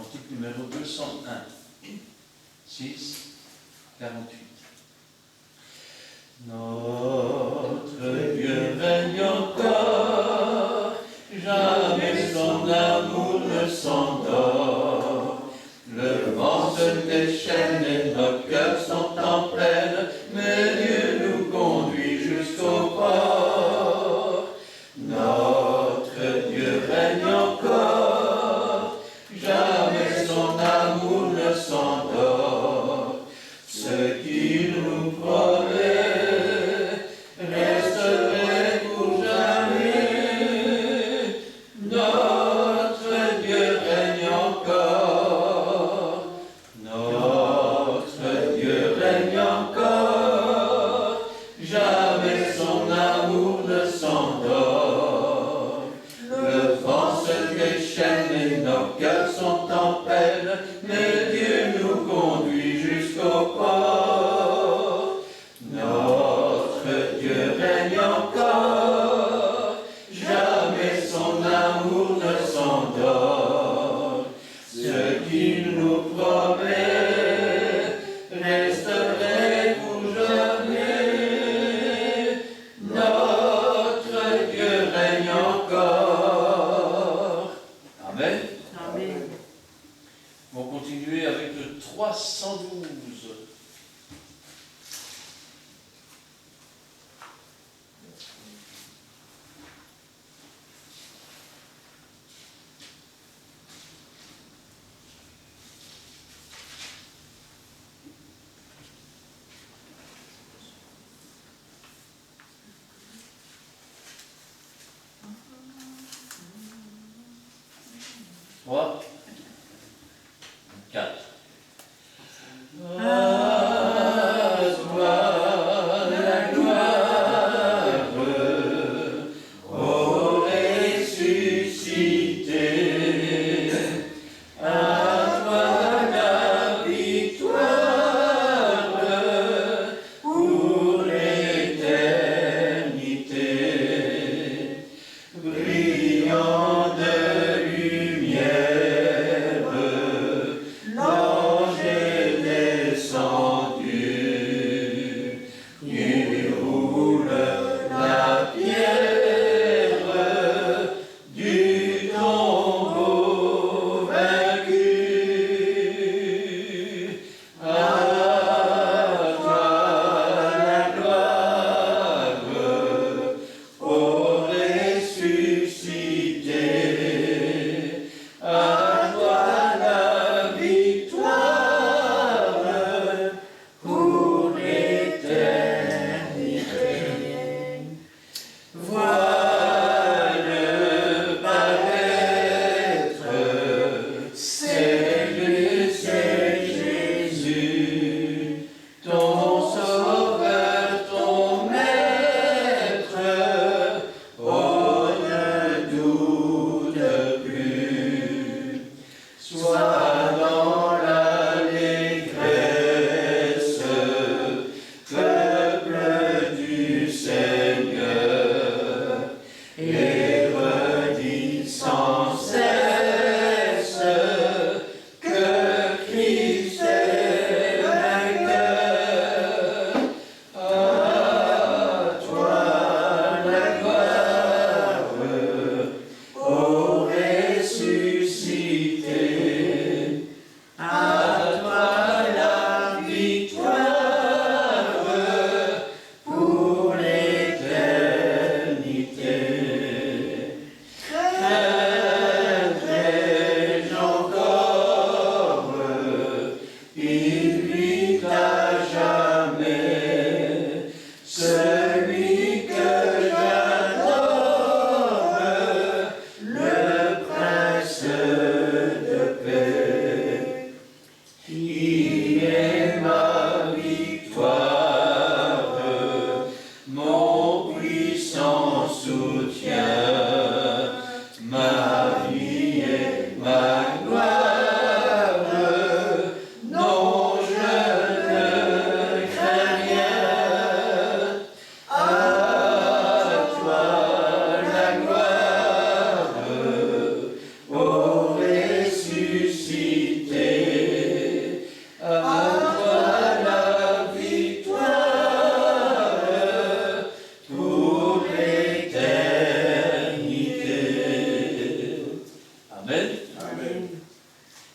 Cantique numéro 201. 6, 48. Notre Dieu règne encore, jamais son amour ne s'endort. Le vent se déchaîne et nos cœurs sont en peine, mais Dieu nous conduit jusqu'au port. Notre Dieu règne encore, jamais son amour ne s'endort. Ce qu'il nous promet reste vrai pour jamais. Notre Dieu règne encore. Notre Dieu règne encore. Jamais son amour ne s'endort. Le vent se déchaîne et nos cœurs sont en peine, mais Dieu nous conduit jusqu'au port. Notre Dieu règne encore, jamais son amour ne s'endort. Ce qu'il nous promet reste vrai pour jamais. Notre Dieu règne encore. Amen. Amen. On va continuer avec le 312. Trois, 4.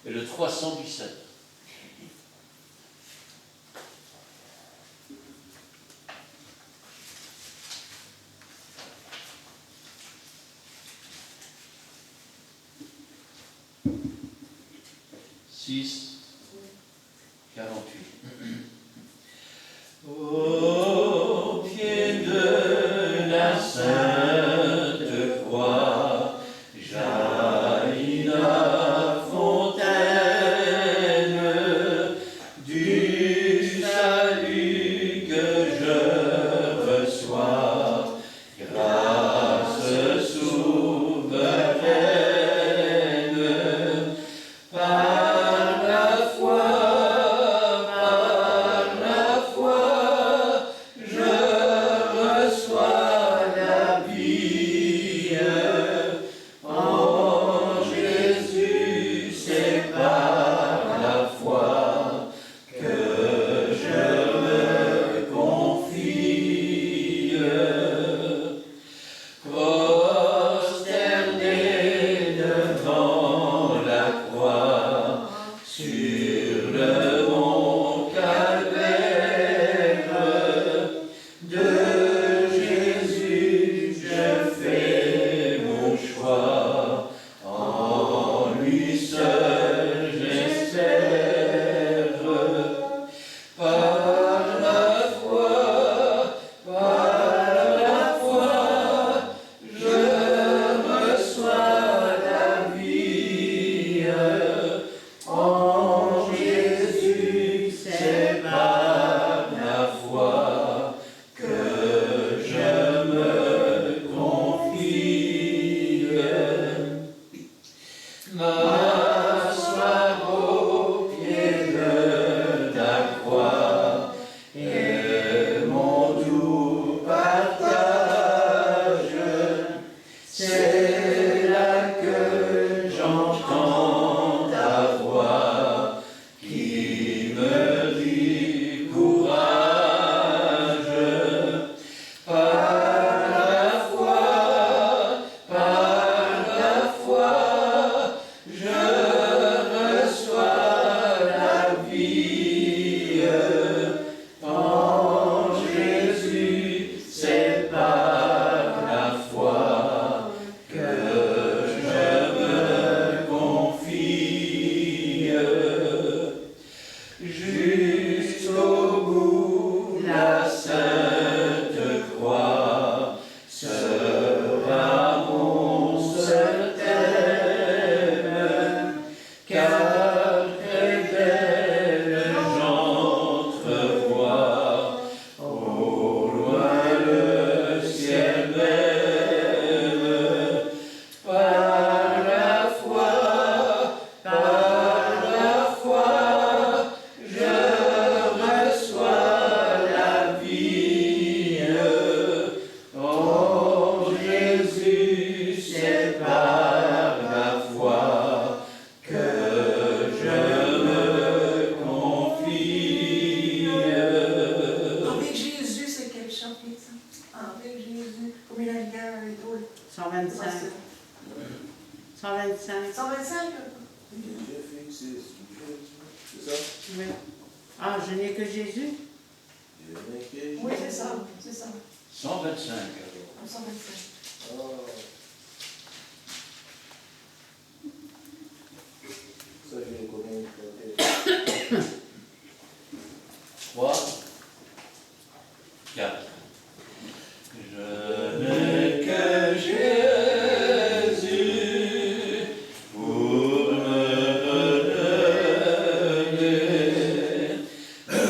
et le 317. Six, 48. Au pied de la sainte croix, jaillit la fontaine du salut que je reçois, grâce souveraine, par la foi, je reçois la vie. En Jésus, c'est par la foi que je me confie. Prosterné devant la croix, sur le mont Calvaire, de Jésus je fais mon choix, en lui seul j'espère. Par la foi, je reçois la vie. En Jésus, c'est par la foi que je me confie. M'asseoir au pied de ta croix et mon doux partage, c'est là que j'entends ta voix qui me dit courage. Par la foi, je reçois la vie. En Jésus, c'est par la foi que je me confie. Jusqu'au bout, la sainte croix sera mon seul thème, car très belle j'entrevois au loin le ciel même. Par la foi, je reçois la vie. En Jésus, c'est par la foi que je me confie. Avec Jésus, c'est quel chapitre ça? Avec Jésus. Combien la rigueur est drôle? 125. 125. 125? Dieu fixé sur Jésus. C'est ça? Oui. Ah, je n'ai que Jésus? Dieu n'est que Jésus. Oui, c'est ça. C'est ça. 125 alors. 125. Oh. Ça, je le connais. 3, 4. Je n'ai que Jésus pour me redonner. Je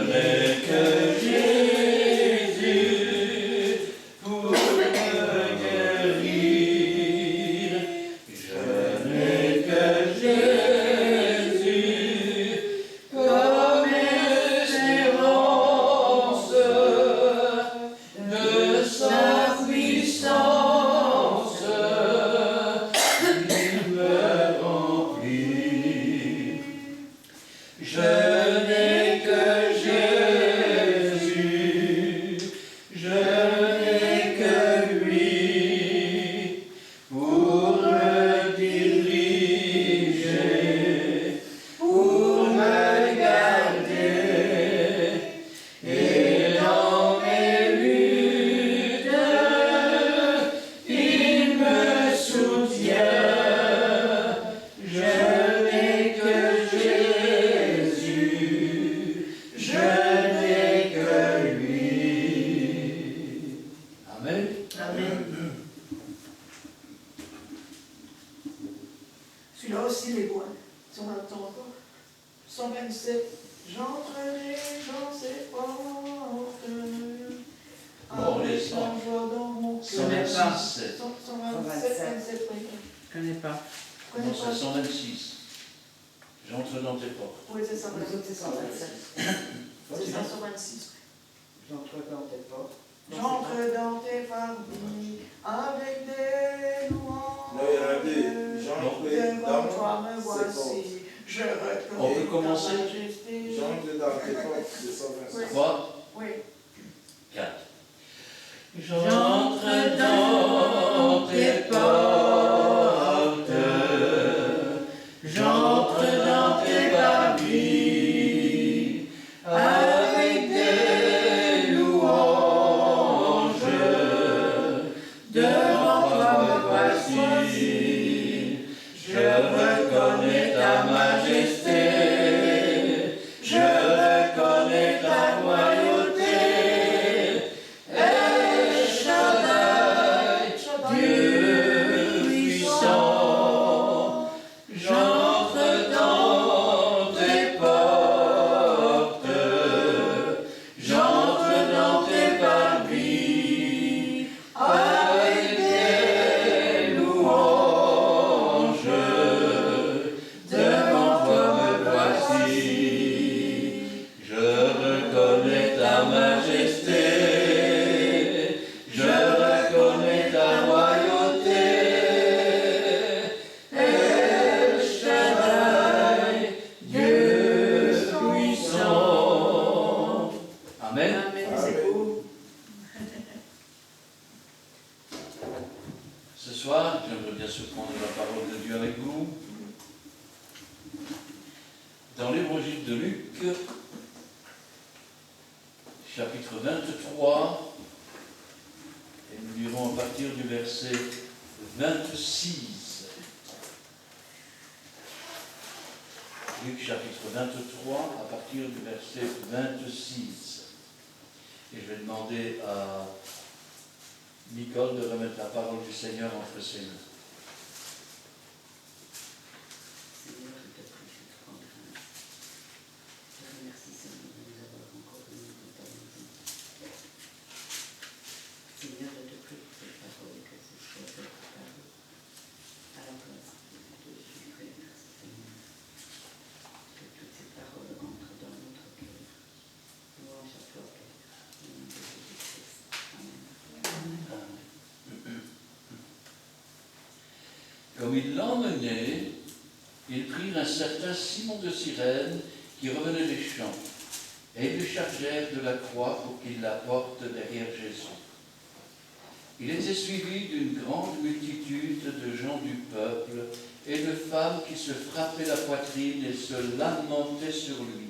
n'ai que Jésus pour me guérir. 123 encore. 127. J'entrerai dans ses portes. Bon, les Avec cent. la joie dans mon cœur. connais pas. 127. 127, 27, oui. Je connais pas. Je connais Non, pas. c'est 126. J'entre dans tes portes. Oui, c'est ça. Les autres, c'est 127. C'est ça, 126. J'entre dans tes portes. J'entre dans tes parvis avec des louanges. Non, il y en a deux. J'entre Devant dans toi me ses voici. portes. Je reconnais On peut commencer. ta majesté. J'entre dans tes portes, c'est 125. 3, Oui. 4. J'entre dans tes portes. J'entre dans tes parvis avec des louanges. Devant toi me voici. Je reconnais ta majesté. Je reconnais ta royauté. El Shaddai, Dieu puissant, j'entre dans tes portes, j'entre dans tes parvis avec des louanges. Devant toi me voici, je reconnais ta majesté. Je reconnais ta royauté, El Shaddai, Dieu puissant. Amen. Amen, c'est beau. Ce soir, j'aimerais bien se prendre la parole de Dieu avec vous. Dans l'évangile de Luc, chapitre 23, et nous lirons à partir du verset 26. Luc chapitre 23, à partir du verset 26. Et je vais demander à Nicole de remettre la parole du Seigneur entre ses mains. Seigneur, je te prie, je te rends grâce. Je te remercie, Seigneur, de nous avoir encore réunis dans ta maison. Seigneur, je te prie pour cette parole, que ce soit cette parole à la place de Jésus-Christ, Seigneur. Que toutes ces paroles rentrent dans notre cœur. Louange à toi, Père, au nom de Jésus-Christ. Amen. Comme ils l'emmenaient, ils prirent un certain Simon de Cyrène qui revenait des champs, et ils le chargèrent de la croix pour qu'il la porte derrière Jésus. Il était suivi d'une grande multitude de gens du peuple et de femmes qui se frappaient la poitrine et se lamentaient sur lui.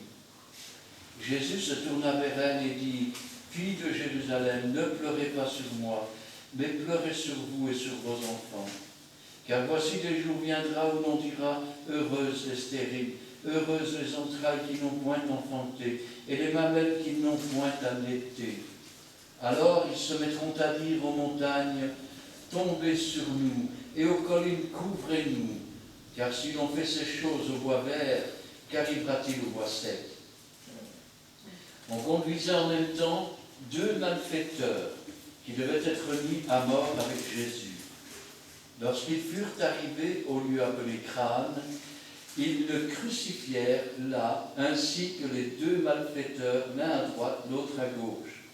Jésus se tourna vers elle et dit : « Fille de Jérusalem, ne pleurez pas sur moi, mais pleurez sur vous et sur vos enfants. Car voici des jours viendra où l'on dira : heureuses les stériles, heureuses les entrailles qui n'ont point enfanté, et les mamelles qui n'ont point allaité. Alors ils se mettront à dire aux montagnes : tombez sur nous, et aux collines couvrez-nous. Car si l'on fait ces choses au bois vert, qu'arrivera-t-il au bois sec ? On conduisait en même temps 2 malfaiteurs qui devaient être mis à mort avec Jésus. Lorsqu'ils furent arrivés au lieu appelé Crâne, ils le crucifièrent là, ainsi que les 2 malfaiteurs, l'un à droite, l'autre à gauche.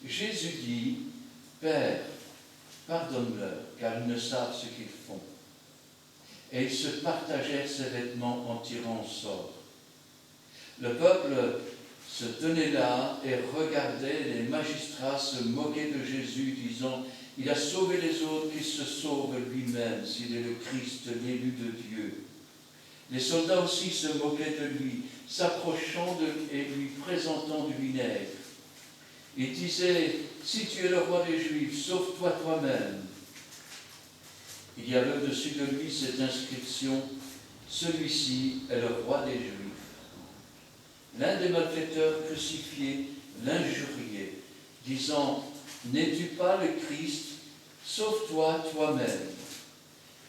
Jésus dit : « Père, pardonne-leur, car ils ne savent ce qu'ils font. » Et ils se partagèrent ses vêtements en tirant au sort. Le peuple se tenait là et regardait les magistrats se moquer de Jésus, disant : « Il a sauvé les autres, qu'il se sauve lui-même, s'il est le Christ, l'élu de Dieu. » Les soldats aussi se moquaient de lui, s'approchant et lui présentant du vinaigre. Ils disaient : « Si tu es le roi des Juifs, sauve-toi toi-même. » Il y avait au-dessus de lui cette inscription : « Celui-ci est le roi des Juifs. » L'un des malfaiteurs crucifiés l'injuriait, disant : « N'es-tu pas le Christ ? Sauve-toi toi-même. »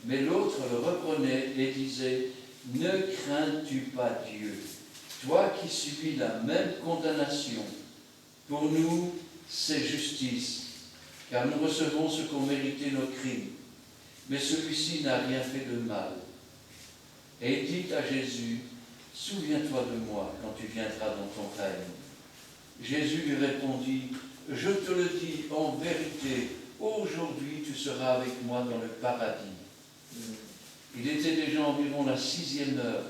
Mais l'autre le reprenait et disait : « ne crains-tu pas Dieu, toi qui subis la même condamnation? Pour nous, c'est justice, car nous recevons ce qu'ont mérité nos crimes. Mais celui-ci n'a rien fait de mal. Et il dit à Jésus, souviens-toi de moi quand tu viendras dans ton règne. Jésus lui répondit, je te le dis en vérité, aujourd'hui tu seras avec moi dans le paradis. Il était déjà environ la 6e heure,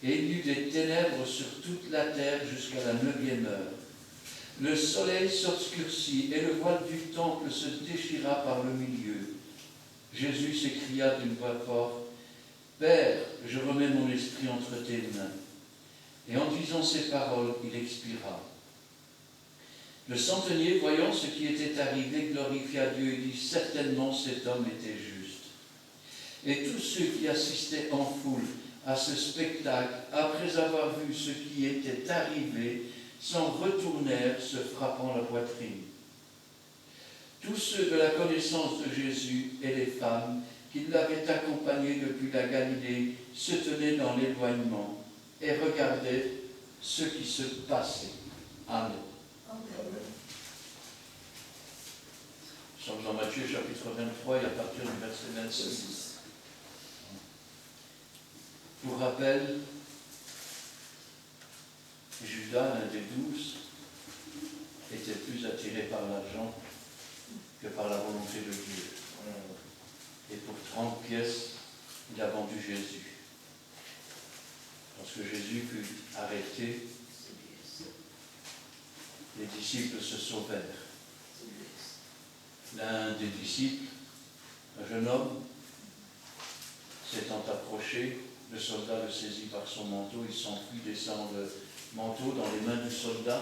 et il y eut des ténèbres sur toute la terre jusqu'à la 9e heure. Le soleil s'obscurcit, et le voile du temple se déchira par le milieu. Jésus s'écria d'une voix forte, Père, je remets mon esprit entre tes mains. Et en disant ces paroles, il expira. Le centenier, voyant ce qui était arrivé, glorifia Dieu et dit, certainement cet homme était juste. Et tous ceux qui assistaient en foule à ce spectacle, après avoir vu ce qui était arrivé, s'en retournèrent, se frappant la poitrine. Tous ceux de la connaissance de Jésus et les femmes qui l'avaient accompagné depuis la Galilée se tenaient dans l'éloignement et regardaient ce qui se passait. Amen. Nous sommes dans Matthieu chapitre 23 et à partir du verset 26. Pour rappel, Judas, l'un des 12, était plus attiré par l'argent que par la volonté de Dieu. Et pour 30 pièces, il a vendu Jésus. Lorsque Jésus fut arrêté, les disciples se sauvèrent. L'un des disciples, un jeune homme, s'étant approché, le soldat le saisit par son manteau, il s'enfuit, descend le manteau dans les mains du soldat.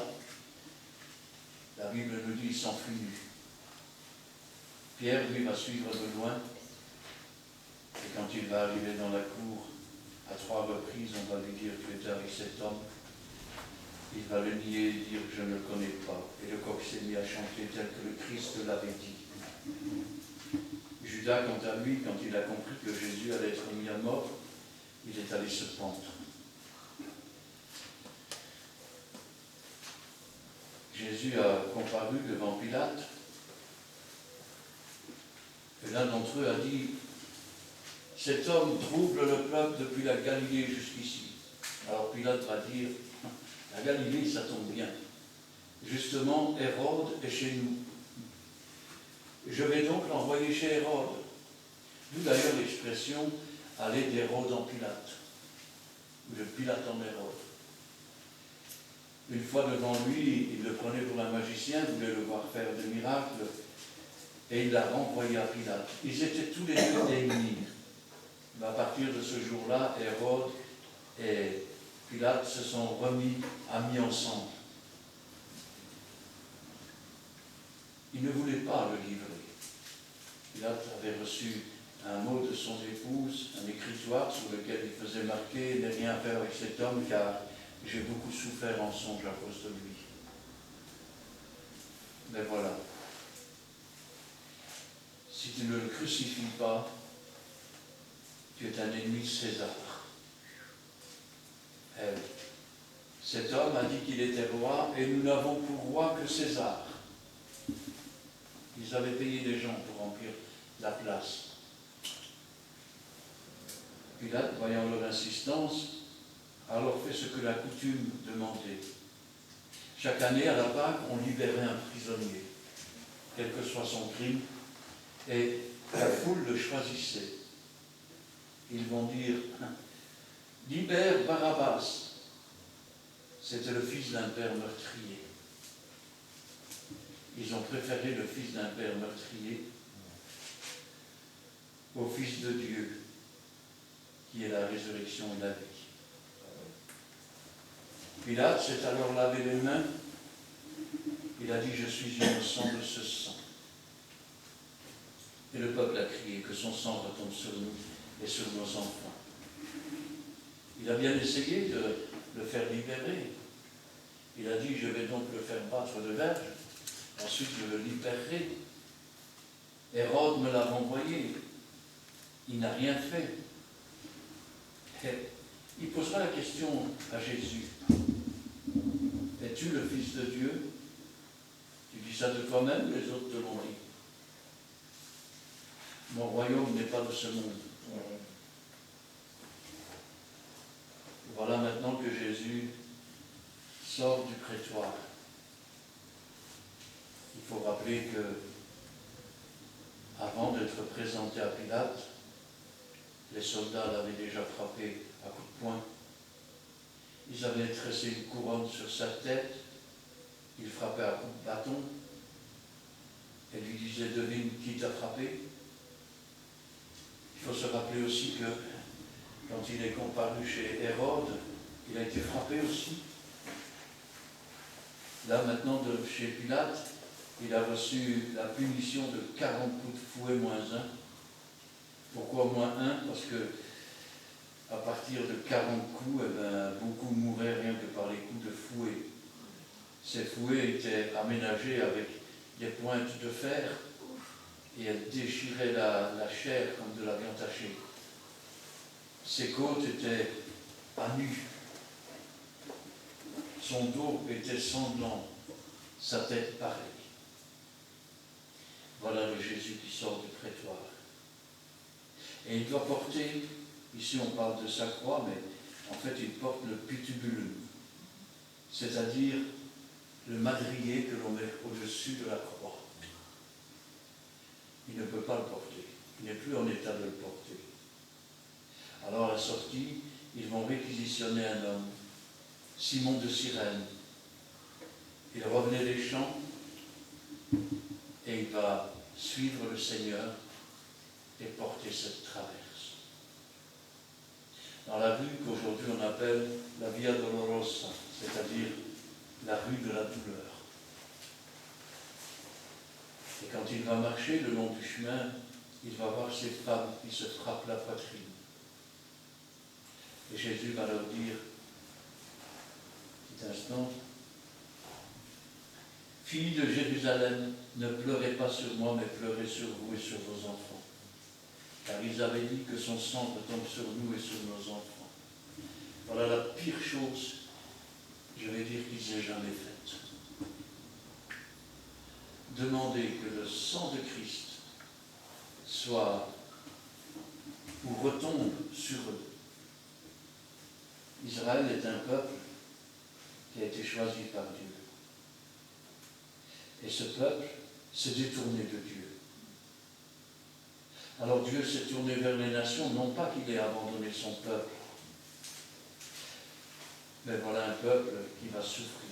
La Bible nous dit qu'il s'enfuit nu. Pierre, lui, va suivre de loin. Et quand il va arriver dans la cour, à 3 reprises, on va lui dire « Tu étais avec cet homme ». Il va le nier et dire « Je ne le connais pas ». Et le coq s'est mis à chanter tel que le Christ l'avait dit. Judas, quant à lui, quand il a compris que Jésus allait être mis à mort, il est allé se pendre. Jésus a comparu devant Pilate. Et l'un d'entre eux a dit, cet homme trouble le peuple depuis la Galilée jusqu'ici. Alors Pilate va dire, la Galilée, ça tombe bien. Justement, Hérode est chez nous. Je vais donc l'envoyer chez Hérode. D'où d'ailleurs l'expression, aller d'Hérode en Pilate. Ou de Pilate en Hérode. Une fois devant lui, il le prenait pour un magicien, voulait le voir faire des miracles, et il l'a renvoyé à Pilate. Ils étaient tous les deux ennemis. Mais à partir de ce jour-là, Hérode et Pilate se sont amis ensemble. Il ne voulait pas le livrer. Pilate avait reçu un mot de son épouse, un écritoire sur lequel il faisait marquer « N'aie rien à faire avec cet homme, car j'ai beaucoup souffert en songe à cause de lui. » Mais voilà. Si tu ne le crucifies pas, tu es un ennemi de César. Cet homme a dit qu'il était roi, et nous n'avons pour roi que César. Ils avaient payé des gens pour remplir la place. Pilate, voyant leur insistance, a alors fait ce que la coutume demandait. Chaque année, à la Pâque, on libérait un prisonnier, quel que soit son crime, et la foule le choisissait. Ils vont dire, libère Barabbas. C'était le fils d'un père meurtrier. Ils ont préféré le fils d'un père meurtrier au Fils de Dieu, qui est la résurrection et la vie. Pilate s'est alors lavé les mains. Il a dit, je suis innocent de ce sang. Et le peuple a crié, que son sang retombe sur nous et sur nos enfants. Il a bien essayé de le faire libérer. Il a dit, je vais donc le faire battre de verge. Ensuite, je le libérerai. Hérode me l'a renvoyé. Il n'a rien fait. Et il posera la question à Jésus. Es-tu le Fils de Dieu? Tu dis ça de toi-même, les autres te l'ont dit. Mon royaume n'est pas de ce monde. Voilà maintenant que Jésus sort du prétoire. Il faut rappeler que, avant d'être présenté à Pilate, les soldats l'avaient déjà frappé à coups de poing. Ils avaient tressé une couronne sur sa tête, ils frappaient à coups de bâton, et lui disaient, devine qui t'a frappé. Il faut se rappeler aussi que, quand il est comparu chez Hérode, il a été frappé aussi. Là maintenant, chez Pilate, il a reçu la punition de 40 coups de fouet moins 1. Pourquoi moins 1? Parce que à partir de 40 coups, beaucoup mouraient rien que par les coups de fouet. Ces fouets étaient aménagés avec des pointes de fer et elles déchiraient la chair comme de la viande hachée. Ses côtes étaient à nu. Son dos était sanglant, sa tête pareille. Voilà le Jésus qui sort du prétoire. Et il doit porter, ici on parle de sa croix, mais en fait il porte le pitubulum, c'est-à-dire le madrier que l'on met au-dessus de la croix. Il ne peut pas le porter, il n'est plus en état de le porter. Alors à la sortie, ils vont réquisitionner un homme, Simon de Cyrène. Il revenait des champs et il va suivre le Seigneur et porter cette traverse. Dans la rue qu'aujourd'hui on appelle la Via Dolorosa, c'est-à-dire la rue de la douleur. Et quand il va marcher le long du chemin, il va voir ces femmes qui se frappent la poitrine. Et Jésus va leur dire, petit instant, filles de Jérusalem, ne pleurez pas sur moi, mais pleurez sur vous et sur vos enfants. Car ils avaient dit que son sang retombe sur nous et sur nos enfants. Voilà la pire chose, je vais dire, qu'ils aient jamais faite. Demander que le sang de Christ soit ou retombe sur eux. Israël est un peuple qui a été choisi par Dieu. Et ce peuple s'est détourné de Dieu. Alors Dieu s'est tourné vers les nations, non pas qu'il ait abandonné son peuple, mais voilà un peuple qui va souffrir.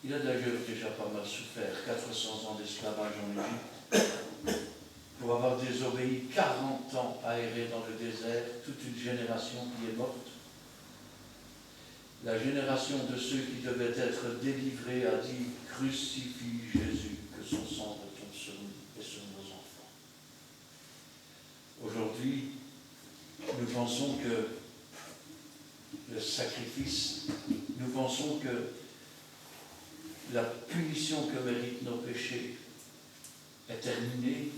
Il a d'ailleurs déjà pas mal souffert, 400 ans d'esclavage en Égypte, pour avoir désobéi 40 ans à errer dans le désert, toute une génération qui est morte. La génération de ceux qui devaient être délivrés a dit « Crucifie Jésus, que son sang retombe sur nous et sur nos enfants ». Aujourd'hui, nous pensons que le sacrifice, nous pensons que la punition que méritent nos péchés est terminée,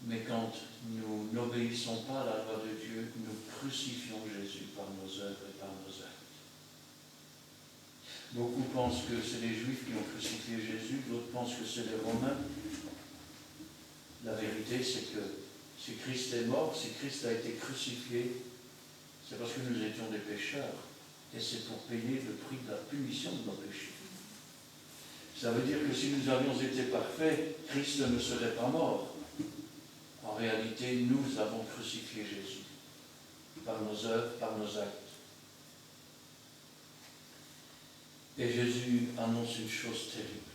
mais quand nous n'obéissons pas à la loi de Dieu, nous crucifions Jésus par nos œuvres et par nos actes. Beaucoup pensent que c'est les Juifs qui ont crucifié Jésus, d'autres pensent que c'est les Romains. La vérité, c'est que si Christ est mort, si Christ a été crucifié, c'est parce que nous étions des pécheurs. Et c'est pour payer le prix de la punition de nos péchés. Ça veut dire que si nous avions été parfaits, Christ ne serait pas mort. En réalité, nous avons crucifié Jésus, par nos œuvres, par nos actes. Et Jésus annonce une chose terrible.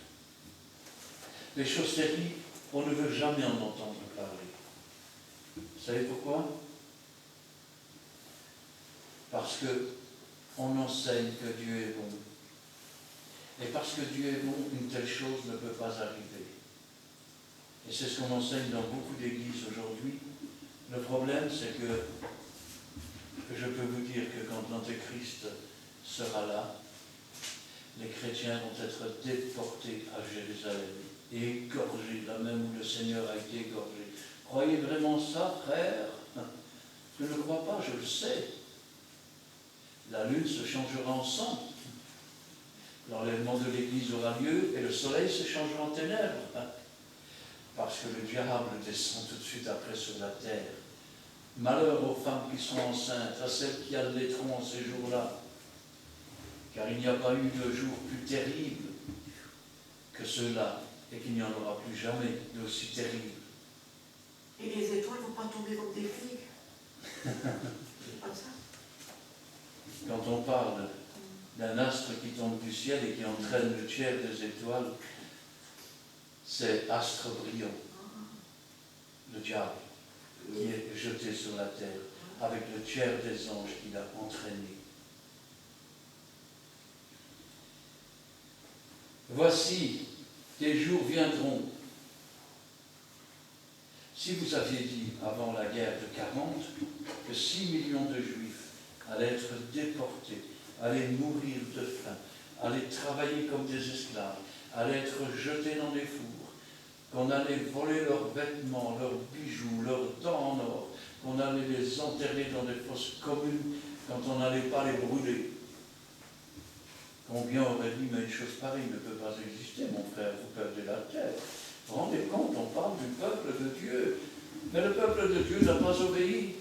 Les choses terribles, on ne veut jamais en entendre parler. Vous savez pourquoi? Parce qu'on enseigne que Dieu est bon. Et parce que Dieu est bon, une telle chose ne peut pas arriver. Et c'est ce qu'on enseigne dans beaucoup d'églises aujourd'hui. Le problème, c'est que je peux vous dire que quand l'Antéchrist sera là, les chrétiens vont être déportés à Jérusalem et égorgés, là même où le Seigneur a été égorgé. Croyez vraiment ça, frère? Je ne le crois pas, je le sais. La lune se changera en sang. L'enlèvement de l'Église aura lieu et le soleil se changera en ténèbres. Parce que le diable descend tout de suite après sur la terre. Malheur aux femmes qui sont enceintes, à celles qui allaiteront en ces jours-là. Car il n'y a pas eu de jour plus terrible que ceux-là, et qu'il n'y en aura plus jamais d'aussi terrible. Et les étoiles ne vont pas tomber comme des figues. C'est pas ça. Quand on parle d'un astre qui tombe du ciel et qui entraîne le tiers des étoiles, c'est astre brillant, le diable, qui est jeté sur la terre, avec le tiers des anges qu'il a entraîné. Voici, des jours viendront. Si vous aviez dit avant la guerre de 40 que 6 millions de Juifs allaient être déportés, allaient mourir de faim, allaient travailler comme des esclaves, allaient être jetés dans des fours, qu'on allait voler leurs vêtements, leurs bijoux, leurs dents en or, qu'on allait les enterrer dans des fosses communes quand on n'allait pas les brûler. Combien aurait dit, mais une chose pareille ne peut pas exister, mon frère, vous perdez la tête. Vous vous rendez compte, on parle du peuple de Dieu, mais le peuple de Dieu n'a pas obéi.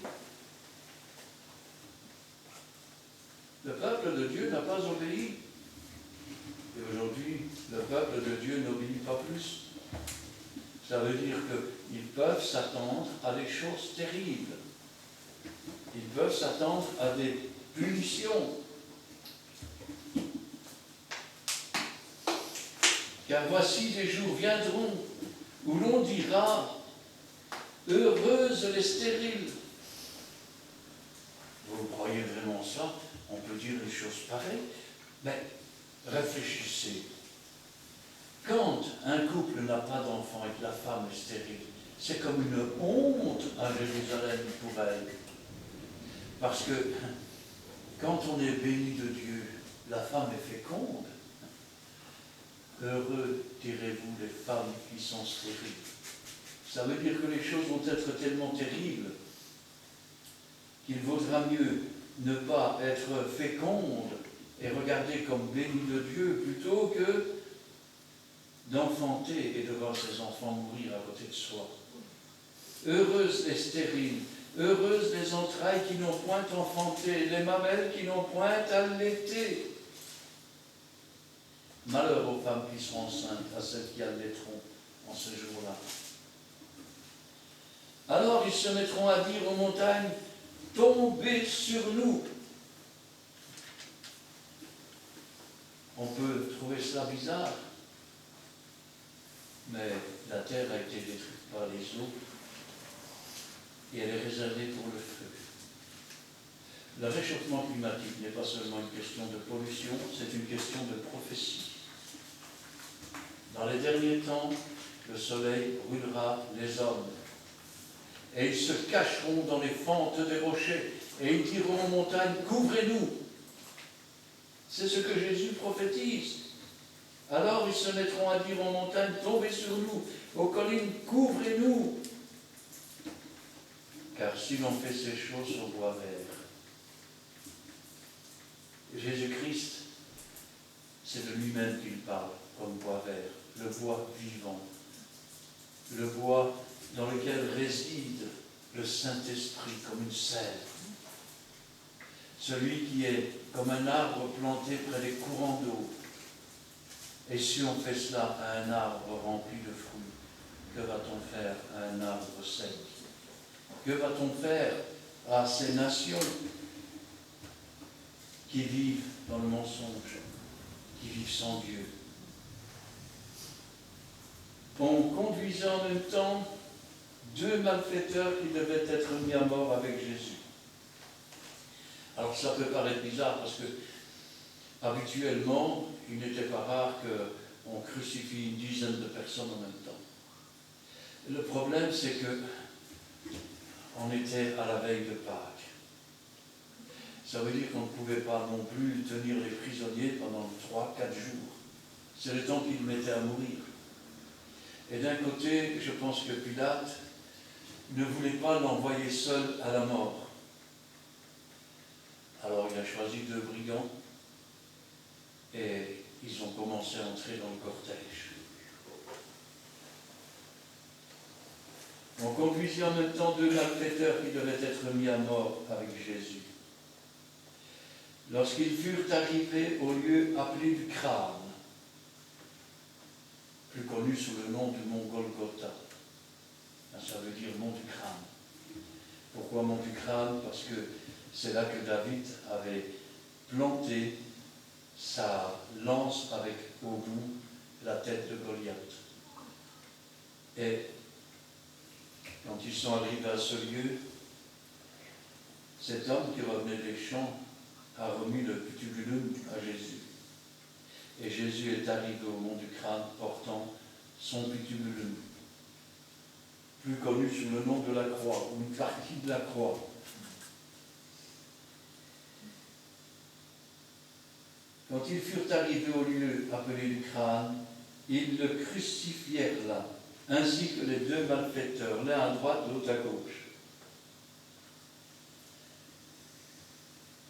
Le peuple de Dieu n'a pas obéi. Et aujourd'hui, le peuple de Dieu n'obéit pas plus. Ça veut dire qu'ils peuvent s'attendre à des choses terribles. Ils peuvent s'attendre à des punitions. Car voici des jours viendront où l'on dira « Heureuses les stériles ». Vous croyez vraiment ça? On peut dire des choses pareilles, mais réfléchissez. Quand un couple n'a pas d'enfant et que la femme est stérile, c'est comme une honte à Jérusalem pour elle. Parce que quand on est béni de Dieu, la femme est féconde. Heureux, direz-vous, les femmes qui sont stériles. Ça veut dire que les choses vont être tellement terribles qu'il vaudra mieux ne pas être féconde et regarder comme bénie de Dieu plutôt que d'enfanter et de voir ses enfants mourir à côté de soi. Heureuses les stériles, heureuses les entrailles qui n'ont point enfanté, les mamelles qui n'ont point allaité. Malheur aux femmes qui seront enceintes, à celles qui allaiteront en ce jour-là. Alors ils se mettront à dire aux montagnes, tombez sur nous. On peut trouver cela bizarre, mais la terre a été détruite par les eaux et elle est réservée pour le feu. Le réchauffement climatique n'est pas seulement une question de pollution, c'est une question de prophétie. Dans les derniers temps, le soleil brûlera les hommes. Et ils se cacheront dans les fentes des rochers. Et ils diront aux montagnes, couvrez-nous. C'est ce que Jésus prophétise. Alors ils se mettront à dire aux montagnes, tombez sur nous. Aux collines, couvrez-nous. Car si l'on fait ces choses au bois vert, Jésus-Christ, c'est de lui-même qu'il parle comme bois vert, le bois vivant, le bois dans lequel réside le Saint-Esprit comme une sève. Celui qui est comme un arbre planté près des courants d'eau. Et si on fait cela à un arbre rempli de fruits, que va-t-on faire à un arbre sec? Que va-t-on faire à ces nations qui vivent dans le mensonge, qui vivent sans Dieu? On conduisait en même temps 2 malfaiteurs qui devaient être mis à mort avec Jésus. Alors ça peut paraître bizarre parce que habituellement, il n'était pas rare qu'on crucifie une dizaine de personnes en même temps. Le problème, c'est que on était à la veille de Pâques. Ça veut dire qu'on ne pouvait pas non plus tenir les prisonniers pendant 3-4 jours. C'est le temps qu'ils mettaient à mourir. Et d'un côté, je pense que Pilate ne voulait pas l'envoyer seul à la mort. a choisi 2 brigands et ils ont commencé à entrer dans le cortège. On conduisit en même temps 2 malfaiteurs qui devaient être mis à mort avec Jésus. Lorsqu'ils furent arrivés au lieu appelé du Crâne, plus connu sous le nom du mont Golgotha, ça veut dire mont du Crâne. Pourquoi mont du Crâne? Parce que c'est là que David avait planté sa lance avec au bout la tête de Goliath. Et quand ils sont arrivés à ce lieu, cet homme qui revenait des champs a remis le putubulum à Jésus. Et Jésus est arrivé au mont du Crâne portant son putubulum, plus connu sous le nom de la croix, ou une partie de la croix. Quand ils furent arrivés au lieu appelé du Crâne, ils le crucifièrent là, ainsi que les 2 malfaiteurs, l'un à droite, l'autre à gauche.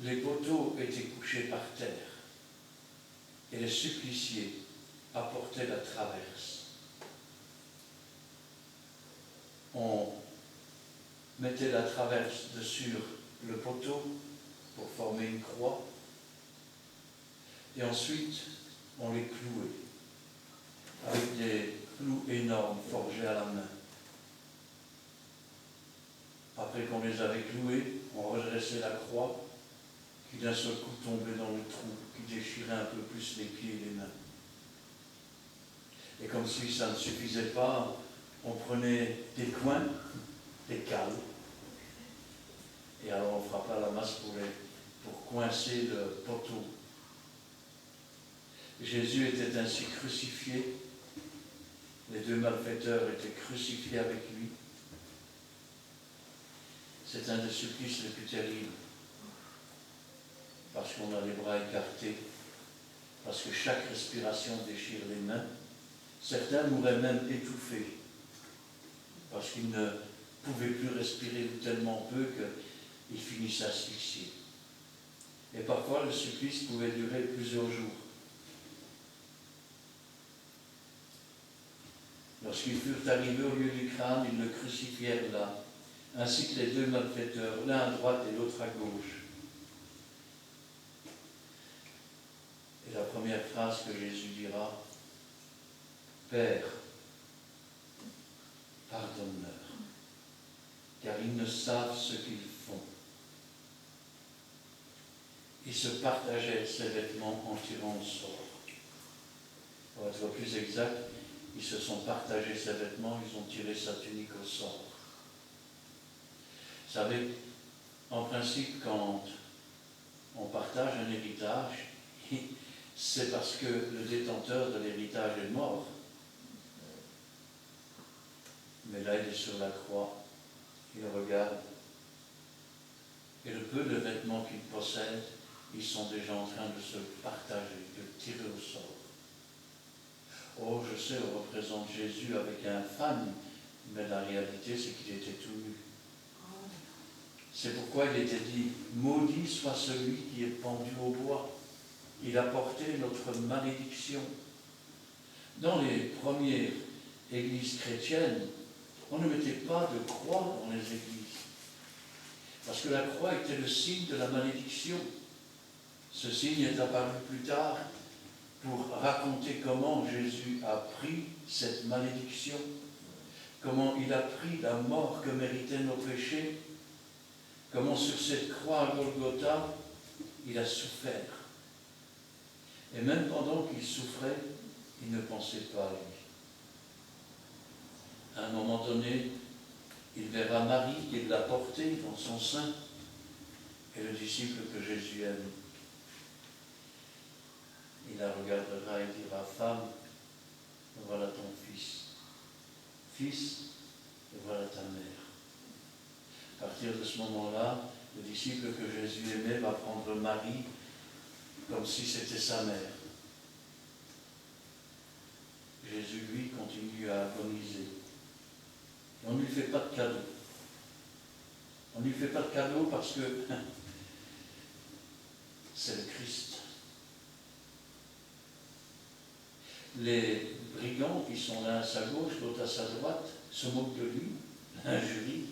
Les poteaux étaient couchés par terre, et les suppliciés apportaient la traverse. On mettait la traverse sur le poteau pour former une croix, et ensuite on les clouait avec des clous énormes forgés à la main. Après qu'on les avait cloués, on redressait la croix qui d'un seul coup tombait dans le trou, qui déchirait un peu plus les pieds et les mains. Et comme si ça ne suffisait pas, on prenait des coins, des cales, et alors on frappait à la masse pour coincer le poteau. Jésus était ainsi crucifié, les 2 malfaiteurs étaient crucifiés avec lui. C'est un des supplices les plus terribles, parce qu'on a les bras écartés, parce que chaque respiration déchire les mains. Certains mouraient même étouffés, parce qu'ils ne pouvaient plus respirer tellement peu qu'ils finissaient asphyxiés. Et parfois, le supplice pouvait durer plusieurs jours. Lorsqu'ils furent arrivés au lieu du Crâne, ils le crucifièrent là, ainsi que les 2 malfaiteurs, l'un à droite et l'autre à gauche. Et la première phrase que Jésus dira, « Père, pardonne-leur, car ils ne savent ce qu'ils font. » Ils se partageaient ses vêtements en tirant au sort. Pour être plus exact, ils se sont partagés ses vêtements, ils ont tiré sa tunique au sort. Vous savez, en principe, quand on partage un héritage, c'est parce que le détenteur de l'héritage est mort. Mais là, il est sur la croix, il regarde, et le peu de vêtements qu'il possède, ils sont déjà en train de se partager, de tirer au sort. Oh, je sais, on représente Jésus avec un fan, mais la réalité, c'est qu'il était tout nu. C'est pourquoi il était dit, maudit soit celui qui est pendu au bois. Il a porté notre malédiction. Dans les premières églises chrétiennes, on ne mettait pas de croix dans les églises, parce que la croix était le signe de la malédiction. Ce signe est apparu plus tard pour raconter comment Jésus a pris cette malédiction, comment il a pris la mort que méritaient nos péchés, comment sur cette croix à Golgotha, il a souffert. Et même pendant qu'il souffrait, il ne pensait pas à lui. À un moment donné, il verra Marie qui l'a porté dans son sein, et le disciple que Jésus aime. Il la regardera et dira, femme, voilà ton fils. Fils, voilà ta mère. À partir de ce moment-là, le disciple que Jésus aimait va prendre Marie comme si c'était sa mère. Jésus, lui, continue à agoniser. On ne lui fait pas de cadeau. On ne lui fait pas de cadeau parce que c'est le Christ. Les brigands qui sont l'un à sa gauche, l'autre à sa droite, se moquent de lui, l'injurient.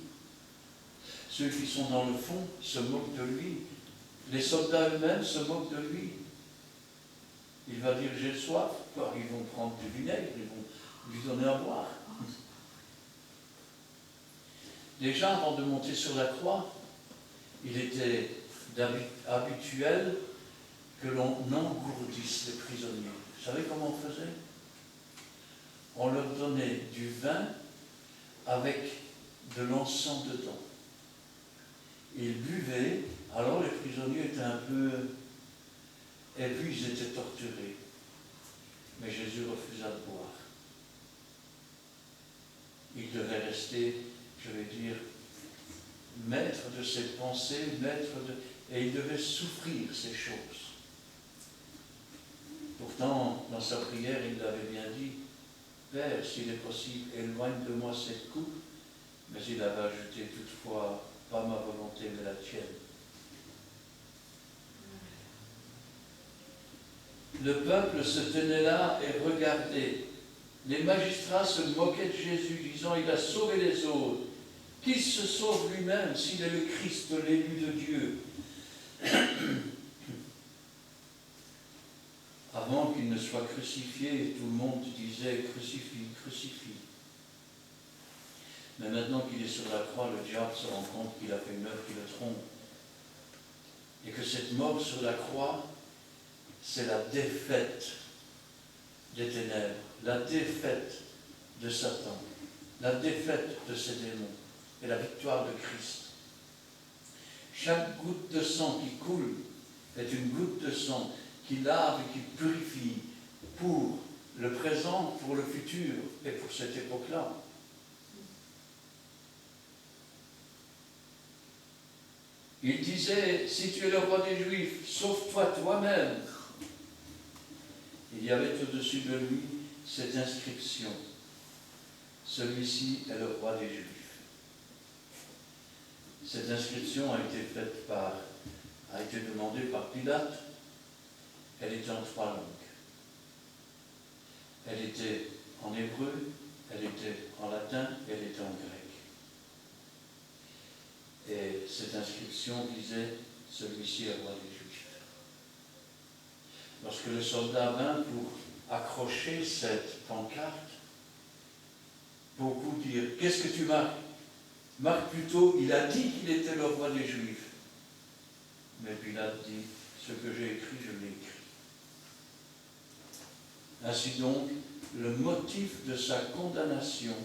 Ceux qui sont dans le fond se moquent de lui. Les soldats eux-mêmes se moquent de lui. Il va dire j'ai soif, alors ils vont prendre du vinaigre, ils vont lui donner à boire. Déjà, avant de monter sur la croix, il était habituel que l'on engourdisse les prisonniers. Vous savez comment on faisait? On leur donnait du vin avec de l'encens dedans. Ils buvaient, alors les prisonniers étaient un peu... Et puis ils étaient torturés. Mais Jésus refusa de boire. Il devait rester, je vais dire, maître de ses pensées, et il devait souffrir ces choses. Pourtant, dans sa prière, il l'avait bien dit, « Père, s'il est possible, éloigne de moi cette coupe. » Mais il avait ajouté toutefois, « Pas ma volonté, mais la tienne. » Le peuple se tenait là et regardait. Les magistrats se moquaient de Jésus, disant, « Il a sauvé les autres. Qu'il se sauve lui-même s'il est le Christ, l'élu de Dieu. » Avant qu'il ne soit crucifié, tout le monde disait « Crucifie, crucifie ». Mais maintenant qu'il est sur la croix, le diable se rend compte qu'il a fait une œuvre qui le trompe. Et que cette mort sur la croix, c'est la défaite des ténèbres, la défaite de Satan, la défaite de ses démons et la victoire de Christ. Chaque goutte de sang qui coule est une goutte de sang qui lave et qui purifie pour le présent, pour le futur et pour cette époque-là. Il disait, si tu es le roi des Juifs, sauve-toi toi-même. Il y avait au-dessus de lui cette inscription. Celui-ci est le roi des Juifs. Cette inscription a été demandée par Pilate. Elle était en 3 langues. Elle était en hébreu, elle était en latin, elle était en grec. Et cette inscription disait « Celui-ci est roi des Juifs ». Lorsque le soldat vint pour accrocher cette pancarte, beaucoup dirent « Qu'est-ce que tu marques ?» Marque plutôt, il a dit qu'il était le roi des Juifs. Mais Pilate dit « Ce que j'ai écrit, je l'ai écrit ». Ainsi donc, le motif de sa condamnation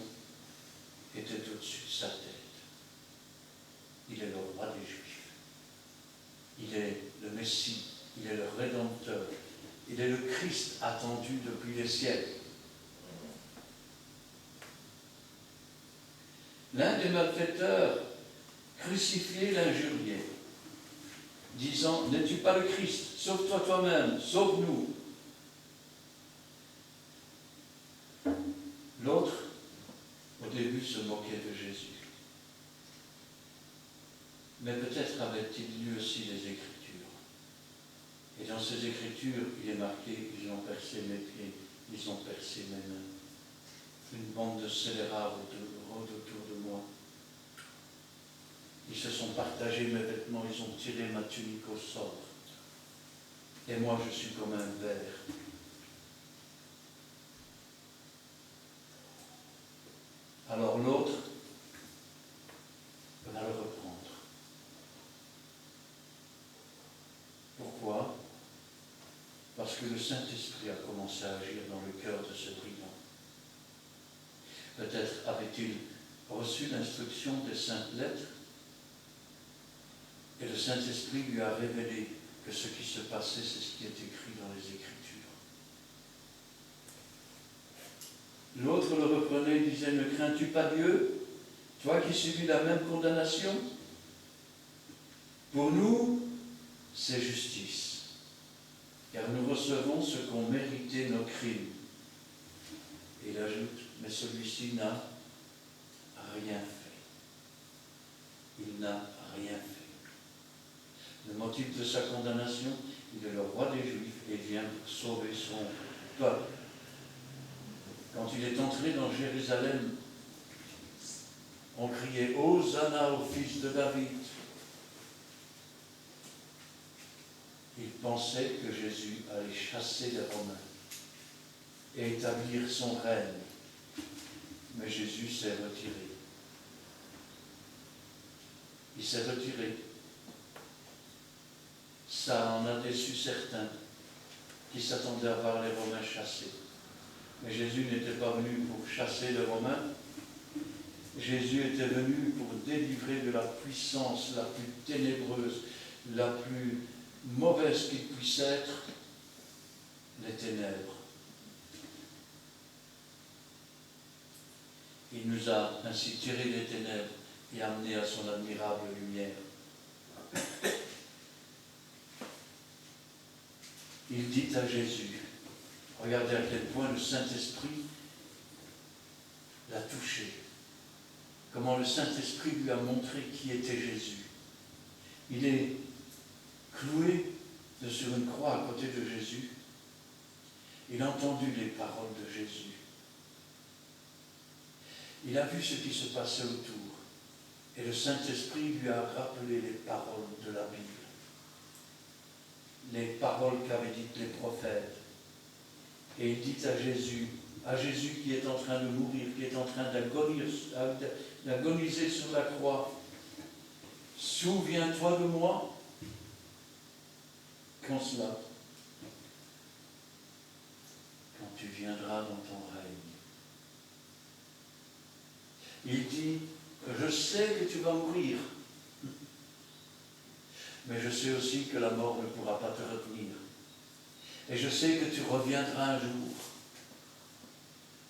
était au-dessus de sa tête. Il est le roi des Juifs. Il est le Messie. Il est le Rédempteur. Il est le Christ attendu depuis les siècles. L'un des malfaiteurs crucifié l'injuriait, disant « N'es-tu pas le Christ? Sauve-toi toi-même, sauve-nous. » L'autre, au début, se moquait de Jésus. Mais peut-être avait-il lu aussi les Écritures. Et dans ces Écritures, il est marqué « Ils ont percé mes pieds, ils ont percé mes mains. Une bande de scélérats rôde autour de moi. Ils se sont partagés mes vêtements, ils ont tiré ma tunique au sort. Et moi, je suis comme un ver. » Alors l'autre va le reprendre. Pourquoi? Parce que le Saint-Esprit a commencé à agir dans le cœur de ce brigand. Peut-être avait-il reçu l'instruction des saintes lettres et le Saint-Esprit lui a révélé que ce qui se passait, c'est ce qui est écrit dans les Écritures. L'autre le reprenait et disait « Ne crains-tu pas Dieu, toi qui subis la même condamnation? Pour nous, c'est justice, car nous recevons ce qu'ont mérité nos crimes. » Et il ajoute « Mais celui-ci n'a rien fait. Il n'a rien fait. Ne motif de sa condamnation, il est le roi des Juifs et vient pour sauver son peuple. Quand il est entré dans Jérusalem, on criait « Hosanna au fils de David ». Il pensait que Jésus allait chasser les Romains et établir son règne. Mais Jésus s'est retiré. Il s'est retiré. Ça en a déçu certains qui s'attendaient à voir les Romains chassés. Mais Jésus n'était pas venu pour chasser les Romains. Jésus était venu pour délivrer de la puissance la plus ténébreuse, la plus mauvaise qu'il puisse être, les ténèbres. Il nous a ainsi tiré des ténèbres et amené à son admirable lumière. Il dit à Jésus, regardez à quel point le Saint-Esprit l'a touché, comment le Saint-Esprit lui a montré qui était Jésus. Il est cloué sur une croix à côté de Jésus. Il a entendu les paroles de Jésus. Il a vu ce qui se passait autour. Et le Saint-Esprit lui a rappelé les paroles de la Bible. Les paroles qu'avaient dites les prophètes. Et il dit à Jésus qui est en train de mourir, qui est en train d'agoniser sur la croix, « Souviens-toi de moi » quand cela, quand tu viendras dans ton règne. Il dit, je sais que tu vas mourir, mais je sais aussi que la mort ne pourra pas te retenir. Et je sais que tu reviendras un jour.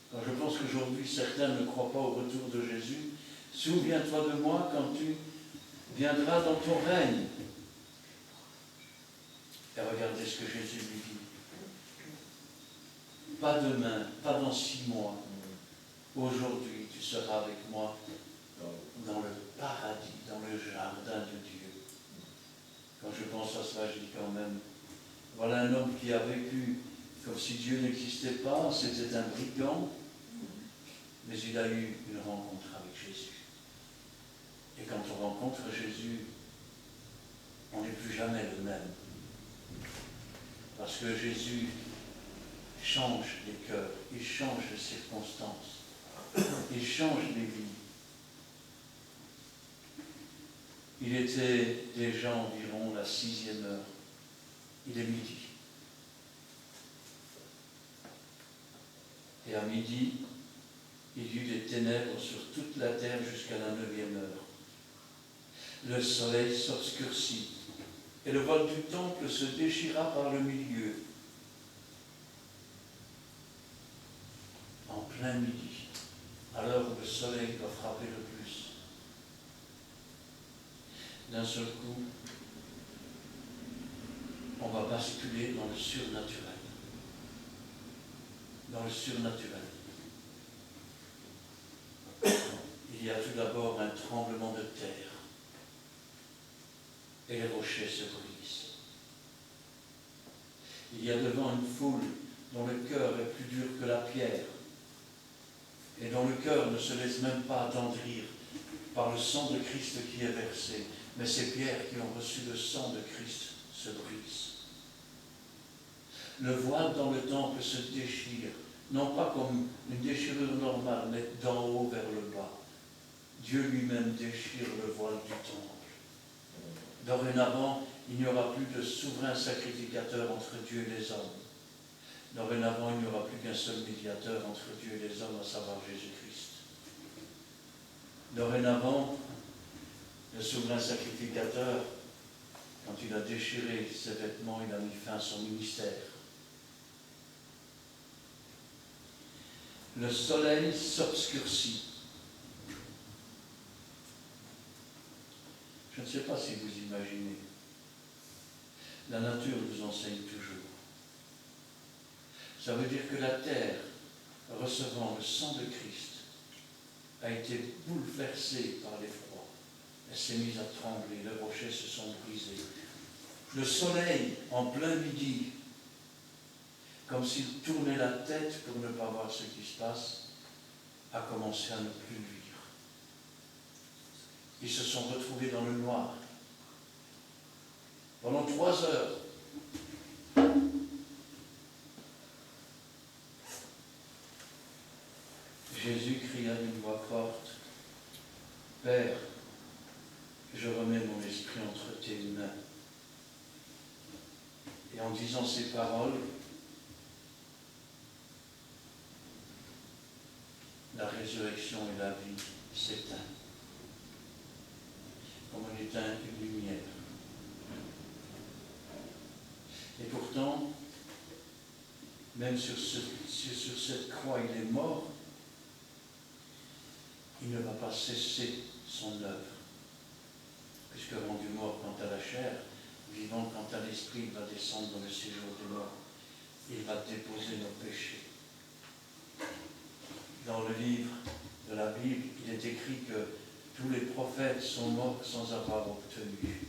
Quand je pense qu'aujourd'hui certains ne croient pas au retour de Jésus, souviens-toi de moi quand tu viendras dans ton règne. Et regardez ce que Jésus lui dit. Pas demain, pas dans 6 mois. Aujourd'hui, tu seras avec moi dans le paradis, dans le jardin de Dieu. Quand je pense à cela, je dis quand même, voilà un homme qui a vécu comme si Dieu n'existait pas, c'était un brigand, mais il a eu une rencontre avec Jésus. Et quand on rencontre Jésus, on n'est plus jamais le même. Parce que Jésus change les cœurs, il change les circonstances, il change les vies. Il était déjà environ la 6e heure. Il est midi. Et à midi, il y eut des ténèbres sur toute la terre jusqu'à la 9e heure. Le soleil s'obscurcit et le voile du temple se déchira par le milieu. En plein midi, à l'heure où le soleil doit frapper le plus. D'un seul coup, on va basculer dans le surnaturel. Dans le surnaturel. Il y a tout d'abord un tremblement de terre. Et les rochers se brisent. Il y a devant une foule dont le cœur est plus dur que la pierre et dont le cœur ne se laisse même pas attendrir par le sang de Christ qui est versé. Mais ces pierres qui ont reçu le sang de Christ se brisent. Le voile dans le temple se déchire, non pas comme une déchirure normale, mais d'en haut vers le bas. Dieu lui-même déchire le voile du temple. Dorénavant, il n'y aura plus de souverain sacrificateur entre Dieu et les hommes. Dorénavant, il n'y aura plus qu'un seul médiateur entre Dieu et les hommes, à savoir Jésus-Christ. Dorénavant, le souverain sacrificateur, quand il a déchiré ses vêtements, il a mis fin à son ministère. Le soleil s'obscurcit. Je ne sais pas si vous imaginez. La nature vous enseigne toujours. Ça veut dire que la terre, recevant le sang de Christ, a été bouleversée par l'effroi. Elle s'est mise à trembler, les rochers se sont brisés. Le soleil, en plein midi, comme s'il tournait la tête pour ne pas voir ce qui se passe, a commencé à ne plus luire. Ils se sont retrouvés dans le noir. Pendant 3 heures, Jésus cria d'une voix forte, « Père, je remets mon esprit entre tes mains. » Et en disant ces paroles, la résurrection et la vie s'éteignent, comme on éteint une lumière. Et pourtant, même sur cette croix, il est mort, il ne va pas cesser son œuvre, puisque rendu mort quant à la chair, vivant quant à l'esprit, il va descendre dans le séjour des morts. Il va déposer nos péchés. Dans le livre de la Bible, il est écrit que tous les prophètes sont morts sans avoir obtenu.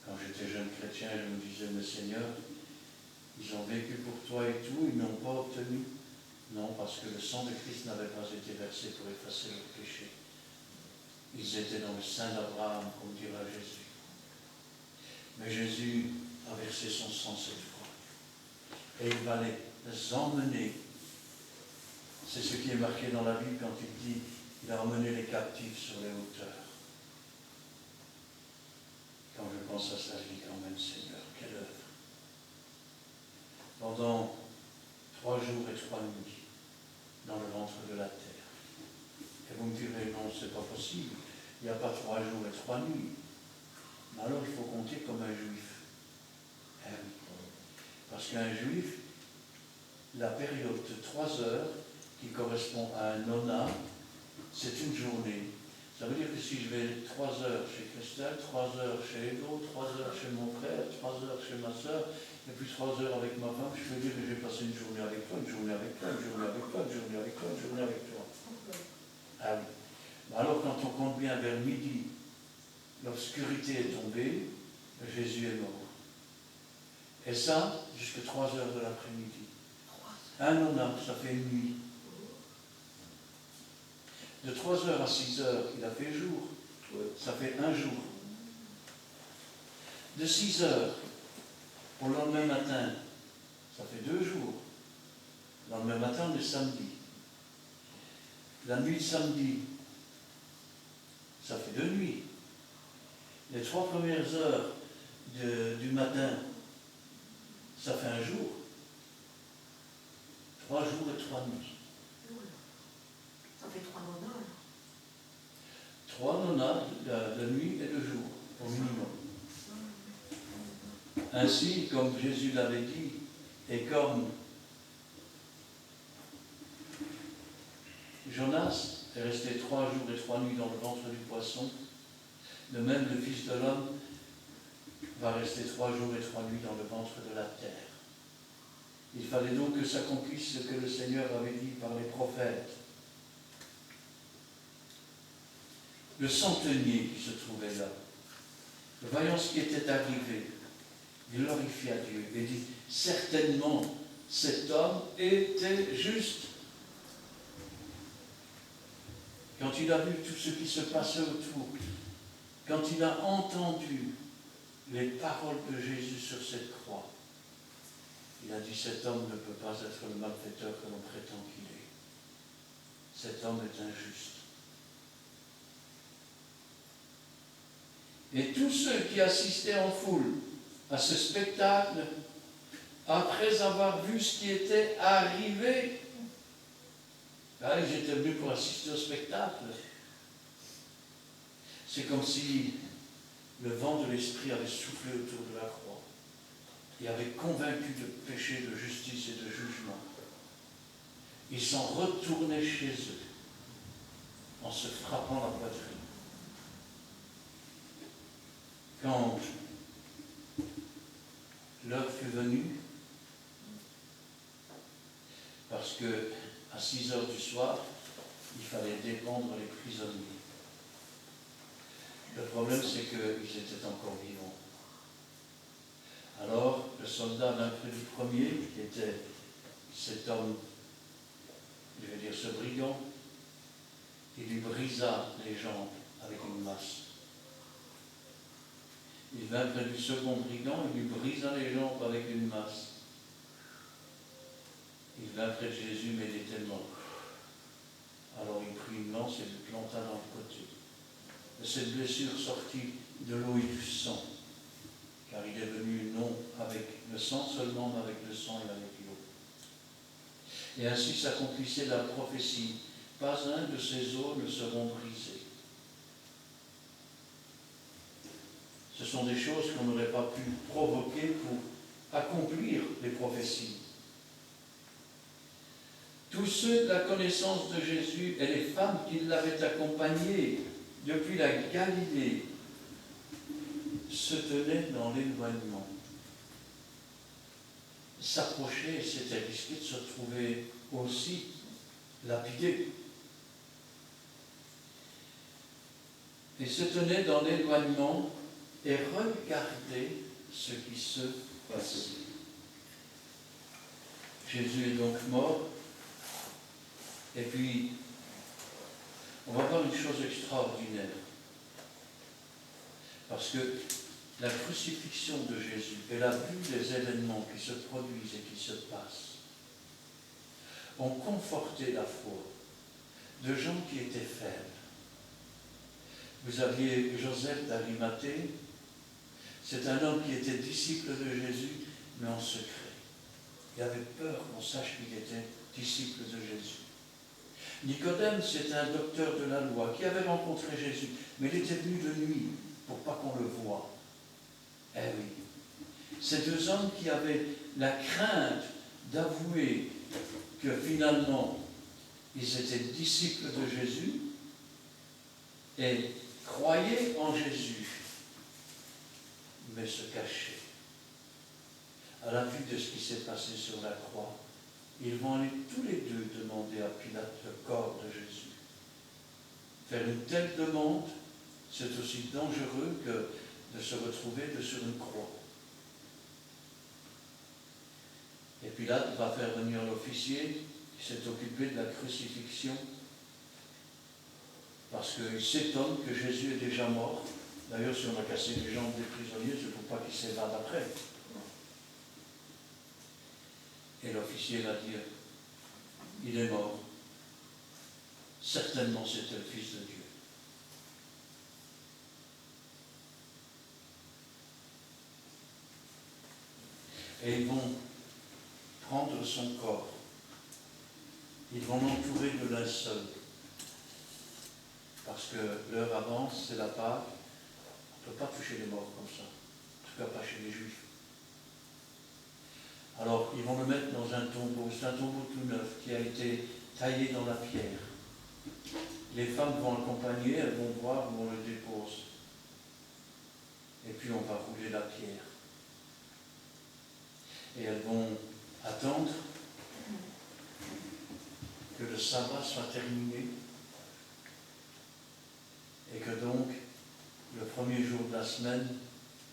Quand j'étais jeune chrétien, je me disais, mais Seigneur, ils ont vécu pour toi et tout, ils n'ont pas obtenu. Non, parce que le sang de Christ n'avait pas été versé pour effacer leurs péchés. Ils étaient dans le sein d'Abraham, comme dira Jésus. Mais Jésus a versé son sang cette fois. Et il va les emmener. C'est ce qui est marqué dans la Bible quand il dit il a emmené les captifs sur les hauteurs. Quand je pense à ça, je dis quand même, Seigneur, quelle œuvre. Pendant 3 jours et 3 nuits, dans le ventre de la terre. Et vous me direz, non, c'est pas possible. Il n'y a pas 3 jours et 3 nuits. Mais alors il faut compter comme un juif. Eh oui. Parce qu'un juif, la période de 3 heures, qui correspond à un nona, c'est une journée. Ça veut dire que si je vais 3 heures chez Christelle, 3 heures chez Edo, 3 heures chez mon frère, 3 heures chez ma soeur, et puis 3 heures avec ma femme, je peux dire que j'ai passé une journée avec toi, une journée avec toi, une journée avec toi, une journée avec toi, une journée avec toi. Ah oui. Alors quand on compte bien vers midi, l'obscurité est tombée, Jésus est mort. Et ça, jusqu'à 3 heures de l'après-midi. Un nona, ça fait une nuit. De 3 heures à 6 heures, il a fait jour. Ça fait un jour. De 6 heures au lendemain matin, ça fait 2 jours. Le lendemain matin, on est samedi. La nuit de samedi, ça fait 2 nuits. Les 3 premières heures du matin, ça fait un jour. 3 jours et 3 nuits. Ça fait 3 nonas. 3 nonas de nuit et de jour, au minimum. Ainsi, comme Jésus l'avait dit, et comme Jonas est resté 3 jours et 3 nuits dans le ventre du poisson, de même le Fils de l'homme va rester 3 jours et 3 nuits dans le ventre de la terre. Il fallait donc que s'accomplisse ce que le Seigneur avait dit par les prophètes. Le centenier qui se trouvait là, voyant ce qui était arrivé, glorifia Dieu et dit, certainement cet homme était juste. Quand il a vu tout ce qui se passait autour, quand il a entendu les paroles de Jésus sur cette croix, il a dit, cet homme ne peut pas être le malfaiteur que l'on prétend qu'il est. Cet homme est injuste. Et tous ceux qui assistaient en foule à ce spectacle, après avoir vu ce qui était arrivé, là, ils étaient venus pour assister au spectacle. C'est comme si le vent de l'esprit avait soufflé autour de la croix et avait convaincu de péché, de justice et de jugement. Ils sont retournés chez eux en se frappant la poitrine. Quand l'heure fut venue, parce que à 6 heures du soir, il fallait dépendre les prisonniers. Le problème, c'est qu'ils étaient encore vivants. Alors le soldat Manfredi Ier, qui était cet homme, je vais dire ce brigand, il lui brisa les jambes avec une masse. Il vint près du second brigand, il lui brisa les jambes avec une masse. Il vint près de Jésus, mais il était mort. Alors il prit une lance et le planta dans le côté. De cette blessure sortit de l'eau et du sang, car il est venu non avec le sang seulement, mais avec le sang et avec l'eau. Et ainsi s'accomplissait la prophétie. Pas un de ces os ne seront brisés. Ce sont des choses qu'on n'aurait pas pu provoquer pour accomplir les prophéties. Tous ceux de la connaissance de Jésus et les femmes qui l'avaient accompagné depuis la Galilée se tenaient dans l'éloignement. S'approcher, c'était risqué de se retrouver aussi lapidé. Et se tenaient dans l'éloignement et regardaient ce qui se passait. Jésus est donc mort. Et puis, on va voir une chose extraordinaire. Parce que la crucifixion de Jésus et la vue des événements qui se produisent et qui se passent ont conforté la foi de gens qui étaient faibles. Vous aviez Joseph d'Arimathée, c'est un homme qui était disciple de Jésus, mais en secret. Il avait peur qu'on sache qu'il était disciple de Jésus. Nicodème, c'est un docteur de la loi qui avait rencontré Jésus, mais il était venu de nuit pour pas qu'on le voie. Eh oui, ces deux hommes qui avaient la crainte d'avouer que finalement ils étaient disciples de Jésus et croyaient en Jésus, mais se cachaient. À la vue de ce qui s'est passé sur la croix, ils vont aller tous les deux demander à Pilate le corps de Jésus. Faire une telle demande, c'est aussi dangereux que de se retrouver sur une croix. Et Pilate va faire venir l'officier qui s'est occupé de la crucifixion parce qu'il s'étonne que Jésus est déjà mort. D'ailleurs, si on a cassé les jambes des prisonniers, c'est pour pas qu'ils s'évadent après. Et l'officier va dire, il est mort. Certainement c'était le Fils de Dieu. Et ils vont prendre son corps. Ils vont l'entourer de linceul. Parce que l'heure avance, c'est la Pâque. On ne peut pas toucher les morts comme ça. En tout cas pas chez les Juifs. Alors, ils vont le mettre dans un tombeau. C'est un tombeau tout neuf qui a été taillé dans la pierre. Les femmes vont l'accompagner, elles vont voir où on le dépose. Et puis on va rouler la pierre. Et elles vont attendre que le sabbat soit terminé et que donc, le premier jour de la semaine,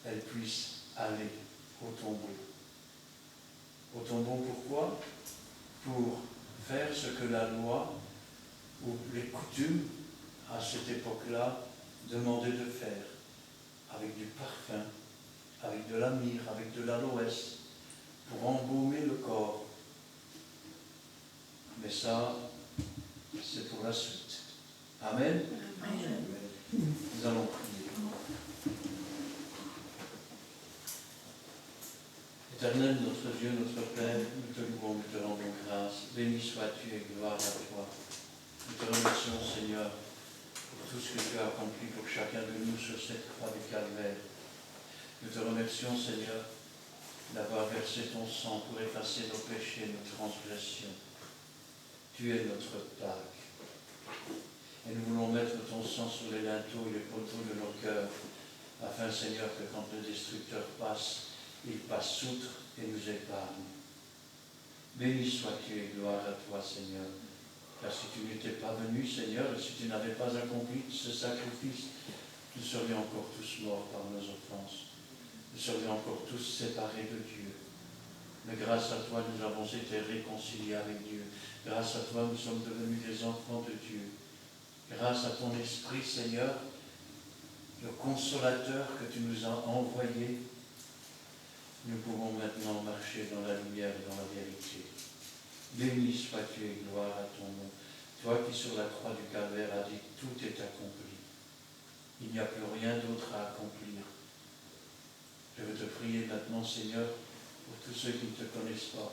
elles puissent aller au tombeau. Au tombeau, pourquoi? Pour faire ce que la loi ou les coutumes à cette époque-là demandaient de faire, avec du parfum, avec de la myrrhe, avec de l'aloès, pour embaumer le corps. Mais ça, c'est pour la suite. Amen. Amen. Nous allons prier. Éternel, notre Dieu, notre Père, nous te louons, nous te rendons grâce. Béni sois-tu et gloire à toi. Nous te remercions, Seigneur, pour tout ce que tu as accompli pour chacun de nous sur cette croix du Calvaire. Nous te remercions, Seigneur, d'avoir versé ton sang pour effacer nos péchés, nos transgressions. Tu es notre Pâque. Et nous voulons mettre ton sang sur les linteaux et les poteaux de nos cœurs, afin, Seigneur, que quand le destructeur passe, il passe outre et nous épargne. Béni sois-tu et gloire à toi, Seigneur. Car si tu n'étais pas venu, Seigneur, et si tu n'avais pas accompli ce sacrifice, nous serions encore tous morts par nos offenses. nous serions encore tous séparés de Dieu. Mais grâce à toi, nous avons été réconciliés avec Dieu. Grâce à toi, nous sommes devenus des enfants de Dieu. Grâce à ton Esprit, Seigneur, le consolateur que tu nous as envoyé, nous pouvons maintenant marcher dans la lumière et dans la vérité. Béni sois-tu et gloire à ton nom. Toi qui sur la croix du Calvaire as dit tout est accompli. Il n'y a plus rien d'autre à accomplir. Je veux te prier maintenant, Seigneur, pour tous ceux qui ne te connaissent pas,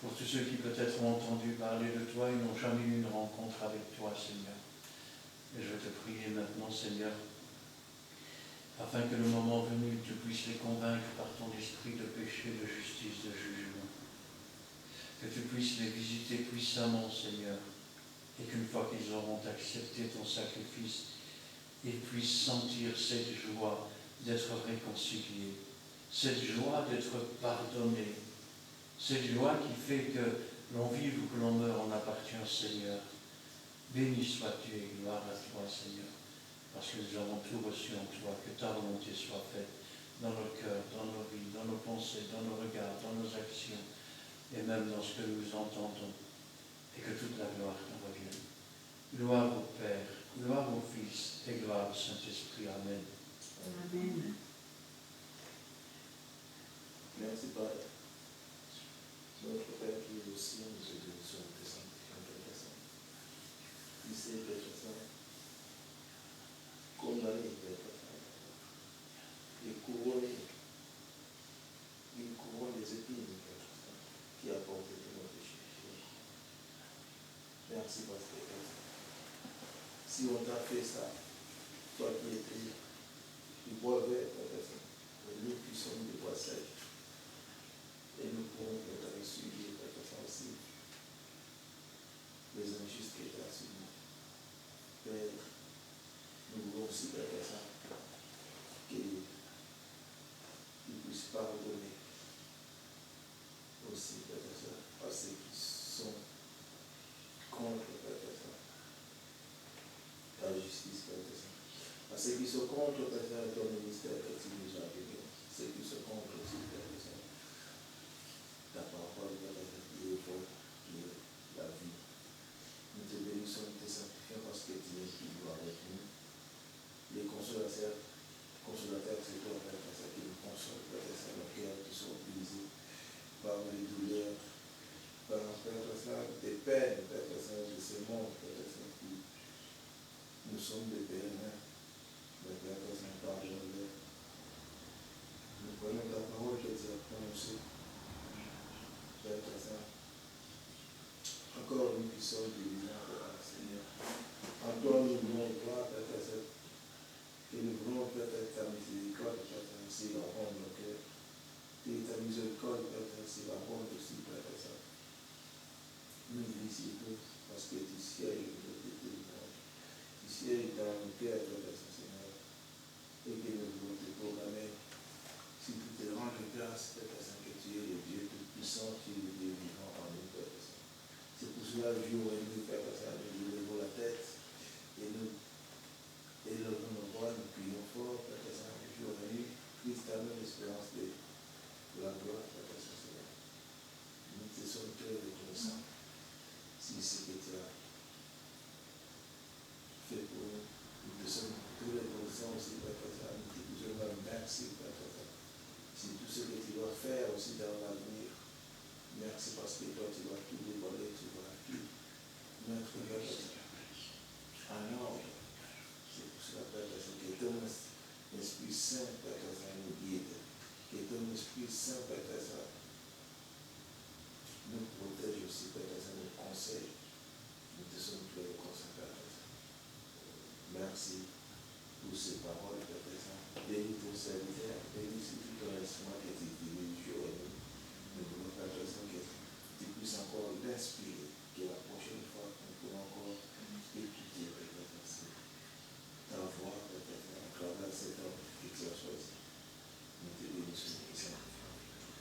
pour tous ceux qui peut-être ont entendu parler de toi et n'ont jamais eu une rencontre avec toi, Seigneur. Et je veux te prier maintenant, Seigneur, afin que le moment venu, tu puisses les convaincre par ton esprit de péché, de justice, de jugement. Que tu puisses les visiter puissamment, Seigneur, et qu'une fois qu'ils auront accepté ton sacrifice, ils puissent sentir cette joie d'être réconciliés, cette joie d'être pardonnés, cette joie qui fait que l'on vive ou que l'on meure, on appartient au Seigneur. Béni sois-tu et gloire à toi, Seigneur, parce que nous avons tout reçu en toi, que ta volonté soit faite dans nos cœurs, dans nos vies, dans nos pensées, dans nos regards, dans nos actions, et même dans ce que nous entendons, et que toute la gloire nous revienne. Gloire au Père, gloire au Fils, et gloire au Saint-Esprit. Amen. Amen. Merci, Père. Notre Père qui est au ciel, nous te bénissons, nous te sanctifions, Père Saint. Ici, Père Saint, condamné, Père Saint, et couronné, une couronne des épines, Père Saint, qui a porté tous nos péchés. Merci, parce que Père Saint, si on t'a fait ça, toi qui étais du bois vert, Père Saint, nous qui sommes des bois secs, et nous pouvons être essuyer, Père Saint, aussi les injustes qui étaient assumés. Père, nous voulons aussi, Père Saint, qu'il puisse pardonner aussi, Père Saint, à ceux qui sont contre, Père Saint, ta justice, Père Saint, à ceux qui sont contre, Père Saint, ton ministère que tu nous as donné, ceux qui sont contre aussi, Père Saint, ta parole, Père Saint, qui est vraie, qui est la vie. Nous te bénissons, nous te sanctifions parce que tu es qui doit avec nous. Les consolateurs, c'est toi, Père Saint, qui nous console, Père Saint, nos cœurs qui sont brisés par les douleurs, par, Père Saint, des peines, Père Saint, de ce monde, Père Saint, qui nous sommes des pèlerins. Mais Père Saint, pardonne-les. Nous prenons ta parole que tu as prononcée, Père Saint. Encore nous qui sommes divinants, Seigneur. En toi nous voulons voir, Père Saint, que nous voulons peut-être ta miséricorde, Père Saint, si la ronde nos cœurs. Que ta miséricorde, Père Saint, si la ronde aussi, Père Saint. Nous visitons parce que tu sièges dans tes témoins. Tu sièges dans nos cœurs, Père Saint, Seigneur. Et que nous voulons te proclamer, si tu te rends grâce, Père Saint, que tu es le Dieu tout-puissant, tu es le Dieu vivant en nous, Père Saint. C'est pour cela, le jour où nous, Père Saint, nous levons la tête et nous élevons nos voix, nous crions fort, Père Saint, le jour où Christ a nous l'espérance de la gloire, Père Saint, Seigneur. Nous te sommes très reconnaissants si ce que tu as fait pour nous. Nous te sommes très reconnaissants aussi, Père Saint. Nous te disons merci, Père Saint. Si tout ce que tu dois faire aussi dans l'avenir, merci parce que toi tu vas tout dévoiler, tu vas tout mettre en ordre. C'est pour cela, Père Saint, que ton Esprit Saint, Père Saint, nous guide. Que ton Esprit Saint, Père Saint, nous protège aussi, Père Saint, nous conseille. Nous te sommes très reconnaissants, Père Saint. Merci pour ces paroles, Père Saint. Bénis ton serviteur, bénis tout ton instrument que tu diriges jour et nuit. Nous voulons, Père Saint, que tu puisses encore l'inspirer, que la prochaine fois, nous pourrons encore écouter, Père Saint, ta voix, Père Saint, à travers cet homme que tu as choisi. Nous te bénissons, Saint.